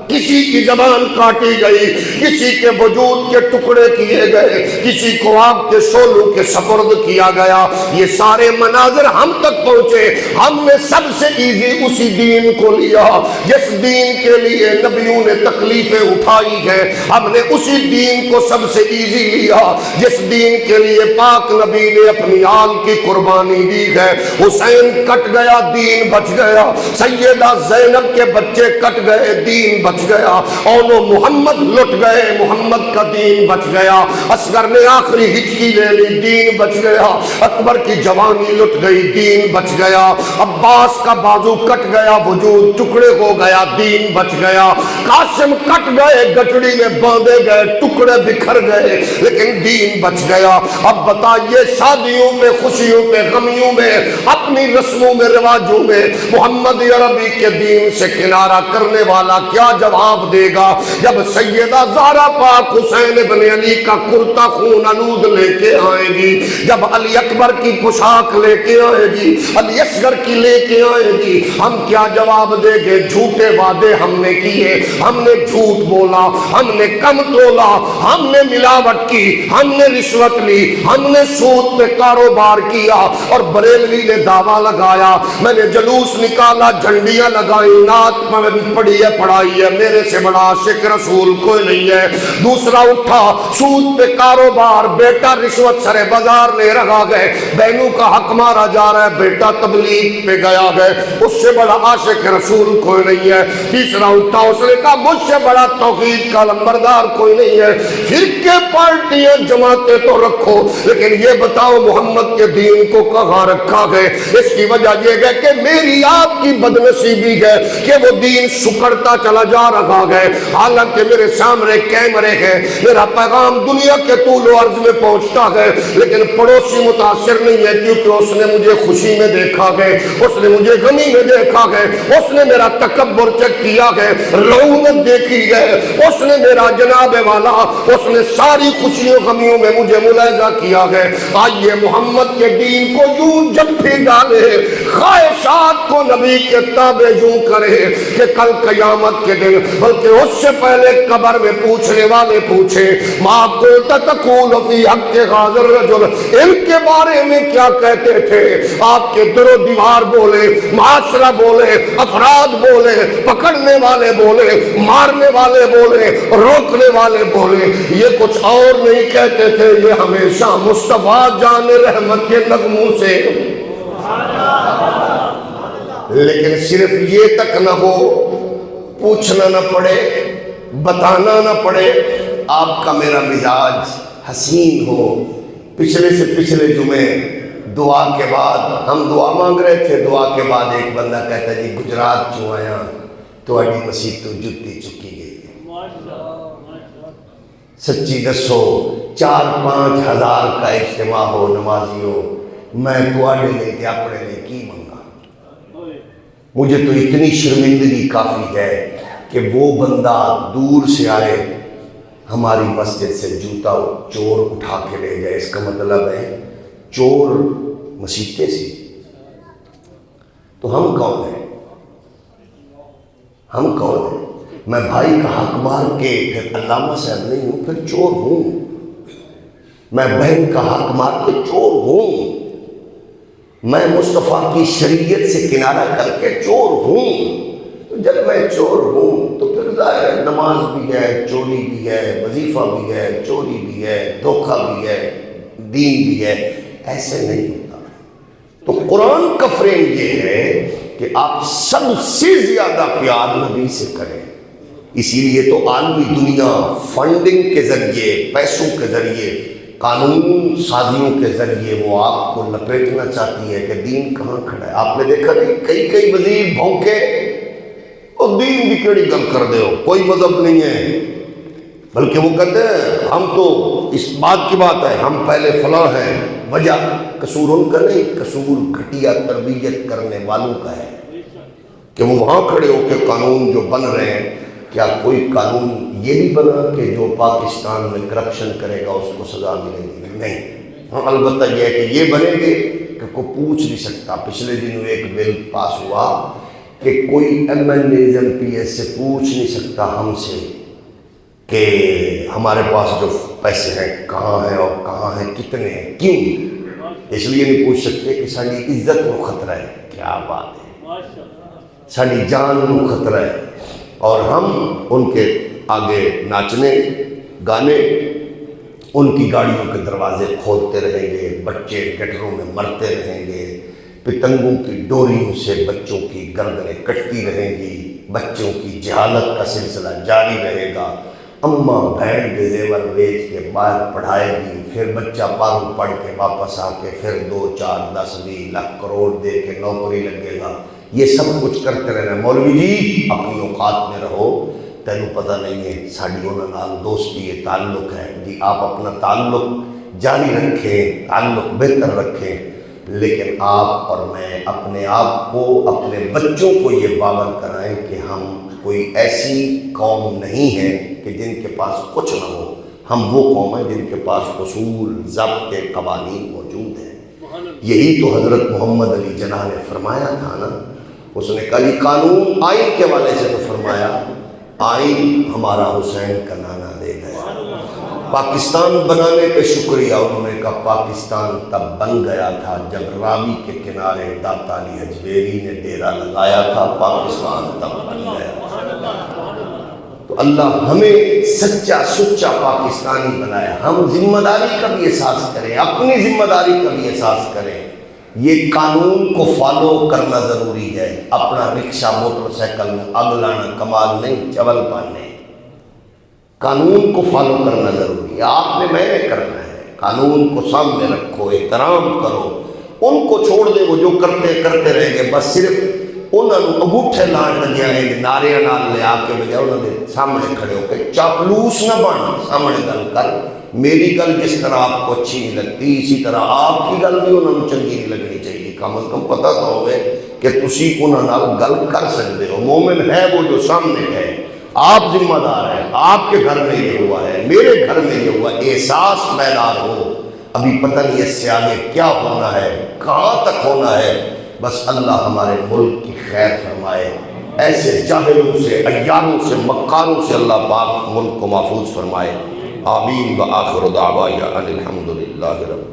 کسی کی زبان کاٹی گئی، کسی کے وجود کے ٹکڑے کیے گئے، کسی کو آگ کے شعلوں کے سپرد کیا گیا۔ یہ سارے مناظر ہم تک پہنچے، ہم نے سب سے ایزی اسی دین کو لیا جس دین کے لیے نبیوں نے تکلیفیں اٹھائی ہیں، ہم نے اسی دین کو سب سے ایزی لیا جس دین کے لیے پاک نبی نے اپنی آل کی قربانی دی ہے۔ حسین کٹ گیا، دین بچ گیا، سیدہ زینب کے بچے کٹ گئے، دین بچ گیا، اولو محمد لٹ گئے، محمد کا دین بچ گیا، اصغر نے آخری ہچکی لے لی، دین بچ گیا، اکبر کی جوانی لٹ گئی، دین بچ گیا، عباس کا بازو کٹ گیا، وجود ٹکڑے ہو گیا، دین بچ گیا، قاسم کٹ گئے، گٹڑی میں باندھے گئے، ٹکڑے بکھر گئے، لیکن دین بچ گیا۔ اب بتائیے شادیوں میں، خوشیوں میں، غمیوں میں، اپنی رسموں میں، رواجوں میں محمد عربی کے دین سے کنارہ کرنے والا کیا جواب دے گا جب سیدہ زہرا پاک حسین ابن علی کا کرتا خون آلود لے کے آئے گی، جب علی اکبر کی پوشاک لے کے آئے گی، علی اصغر کی لے کے آئے گی، ہم کیا جواب دیں گے؟ جھوٹے وعدے ہم نے کیے، ہم نے جھوٹ بولا، ہم نے کم تولا، ہم نے ملاوٹ کی، ہم نے رشوت لی، ہم نے سود پہ کاروبار کیا، اور بریلوی نے دعویٰ لگایا، میں نے جلوس نکالا، جھنڈیاں لگائی، نعت پڑھی ہے پڑھائی ہے، میرے سے بڑا عاشق رسول کوئی نہیں ہے۔ دوسرا اٹھا، سود پہ کاروبار، بیٹا رشوت سرے بازار لے رہا گئے، بہنوں کا حق مارا جا رہا ہے، بیٹا تبلیغ پہ گیا گئے، اس سے بڑا عاشق رسول کوئی نہیں ہے۔ تیسرا اٹھا، اس نے کہا مجھ سے بڑا توحید کا لمبردار کوئی نہیں ہے۔ فرقے پارٹیاں جماعتیں تو رکھو، لیکن یہ بتاؤ محمد کے دین کو کہاں رکھا گئے؟ اس کی وجہ یہ ہے کہ میری آپ کی بدنصیبی ہے کہ وہ دین سکڑتا چلا جا رہا ہے، حالانکہ میرے سامنے کیمرے ہیں، میرا پیغام دنیا کے طول و عرض میں پہنچتا ہے، لیکن پڑوسی متاثر نہیں ہے، کیونکہ اس نے مجھے خوشی میں دیکھا ہے، اس نے مجھے غمی میں دیکھا ہے، اس نے میرا تکبر چیک کیا ہے، رعونت دیکھی ہے، اس نے میرا جناب والا، اس نے ساری خوشیوں غمیوں میں مجھے ملاحظہ کیا ہے۔ آئیے محمد کے دین کو یوں جپھی ڈالے، خواہشات کو نبی کے تابع یوں کرے کہ کل قیامت کے دن، بلکہ اس سے پہلے قبر میں پوچھنے والے پوچھے ما قلت تقول فی حق غازر رجل، ان کے بارے میں کیا کہتے تھے؟ آپ کے در و دیوار بولے، معاشرہ بولے، افراد بولے، پکڑنے والے بولے، مارنے والے بولے، روکنے والے بولے، یہ کچھ اور نہیں کہتے تھے، یہ ہمیشہ مصطفیٰ جان رحمت کے نغموں سے۔ لیکن صرف یہ تک نہ ہو، پوچھنا نہ پڑے، بتانا نہ پڑے، آپ کا میرا مزاج حسین ہو۔ پچھلے سے پچھلے جمعے دعا کے بعد ہم دعا مانگ رہے تھے، دعا کے بعد ایک بندہ کہتا جی گجرات چوں آیا تو اڈی مسیح تو جتی چکی گئی۔ سچی دسو 4-5 ہزار کا اجتماع ہو نمازیوں، میں تواڈے لے کے اپنے لے کی منگا؟ مجھے تو اتنی شرمندگی کافی ہے کہ وہ بندہ دور سے آئے ہماری مسجد سے جوتا چور اٹھا کے لے جائے، اس کا مطلب ہے چور مسیحتے سے۔ تو ہم کون ہیں؟ ہم کون ہیں؟ میں بھائی کا حق مار کے پھر علامہ صاحب نہیں ہوں، پھر چور ہوں۔ میں بہن کا حق مار کے چور ہوں۔ میں مصطفیٰ کی شریعت سے کنارہ کر کے چور ہوں۔ تو جب میں چور ہوں تو پھر ظاہر ہے نماز بھی ہے، چوری بھی ہے، وظیفہ بھی ہے، چوری بھی ہے، دھوکہ بھی ہے، دین بھی ہے، ایسے نہیں ہوتا۔ تو قرآن کا فریم یہ ہے کہ آپ سب سے زیادہ پیار نبی سے کریں۔ اسی لیے تو عالمی دنیا فنڈنگ کے ذریعے، پیسوں کے ذریعے، قانون سازیوں کے ذریعے وہ آپ کو لپیٹنا چاہتی ہے کہ دین کہاں کھڑا ہے۔ آپ نے دیکھا نہیں کئی وزیر بھونکے اور دین بھی کیڑی گل کر دے ہو، کوئی مذہب نہیں ہے، بلکہ وہ کہتے ہیں ہم تو اس بات کی بات ہے، ہم پہلے فلاں ہیں۔ وجہ قصور ان کا نہیں، قصور گھٹیا تربیت کرنے والوں کا ہے کہ وہ وہاں کھڑے ہو کے قانون جو بن رہے ہیں، کیا کوئی قانون یہ نہیں بنا کہ جو پاکستان میں کرپشن کرے گا اس کو سزا ملے گی؟ نہیں۔ ہاں البتہ یہ ہے کہ یہ بنے گے کہ کوئی پوچھ نہیں سکتا۔ پچھلے دنوں ایک بل پاس ہوا کہ کوئی M N S M P S سے پوچھ نہیں سکتا ہم سے کہ ہمارے پاس جو پیسے ہیں کہاں ہیں اور کہاں ہیں، کتنے ہیں، کیوں؟ اس لیے نہیں پوچھ سکتے کہ ساری عزت کو خطرہ ہے۔ کیا بات ہے، ساری جان کو خطرہ ہے، اور ہم ان کے آگے ناچنے گانے، ان کی گاڑیوں کے دروازے کھولتے رہیں گے، بچے گٹروں میں مرتے رہیں گے، پتنگوں کی ڈوریوں سے بچوں کی گردنیں کٹتی رہیں گی، بچوں کی جہالت کا سلسلہ جاری رہے گا۔ اماں بہن کے زیور بیچ کے باہر پڑھائے گی، پھر بچہ پارو پڑھ کے واپس آ کے پھر 2, 4, 10, 20 لاکھ کروڑ دے کے نوکری لگے گا۔ یہ سب کچھ کرتے رہنا۔ مولوی جی اپنی اوقات میں رہو، تینوں پتہ نہیں ہے ساڑی انہوں نال دوستی ہے، تعلق ہے جی، آپ اپنا تعلق جاری رکھیں، تعلق بہتر رکھیں، لیکن آپ اور میں اپنے آپ کو، اپنے بچوں کو یہ باور کرائیں کہ ہم کوئی ایسی قوم نہیں ہے کہ جن کے پاس کچھ نہ ہو، ہم وہ قوم ہیں جن کے پاس اصول، ضابط، قوانین موجود ہیں۔ یہی تو حضرت محمد علی جناح نے فرمایا تھا نا، اس نے کہا جی قانون آئین کے والے سے تو فرمایا آئین ہمارا حسین کا نانا دے گیا۔ پاکستان بنانے پہ شکریہ، انہوں نے کہا پاکستان تب بن گیا تھا جب راوی کے کنارے داتا علی حجویری نے ڈیرا لگایا تھا، پاکستان تب بن گیا۔ تو اللہ ہمیں سچا سچا پاکستانی بنائے، ہم ذمہ داری کا بھی احساس کریں، اپنی ذمہ داری کا بھی احساس کریں۔ یہ قانون کو فالو کرنا ضروری ہے۔ اپنا رکشہ موٹر سائیکل میں آگ لانا کمال نہیں، چول پانے۔ قانون کو فالو کرنا ضروری ہے، آپ نے میں نے کرنا ہے۔ قانون کو سامنے رکھو، احترام کرو، ان کو چھوڑ دے وہ جو کرتے رہیں گے، بس صرف انہوں نے انگوٹھے لان لگیا ہے نعرے نال لے آ کے بجائے انہوں نے سامنے کھڑے ہو کے چاپلوس نہ بن، سامنے گل کر۔ میری گل جس طرح آپ کو اچھی نہیں لگتی، اسی طرح آپ کی گل بھی انہوں نے چنگی نہیں لگنی چاہیے۔ کم از کم پتہ تو ہوئے کہ تسی انہوں نال گل کر سکتے ہو۔ مومن ہے وہ جو سامنے ہے، آپ ذمہ دار ہیں، آپ کے گھر میں یہ ہوا ہے، میرے گھر میں یہ ہوا، احساس بیدار ہو۔ ابھی پتہ نہیں اس سے آگے کیا ہونا ہے، کہاں تک ہونا ہے، بس اللہ ہمارے ملک کی خیر فرمائے، ایسے جاہلوں سے، عیاروں سے، مکاروں سے اللہ پاک ملک کو محفوظ فرمائے۔ آمین۔ وآخر دعوانا ان الحمد للہ رب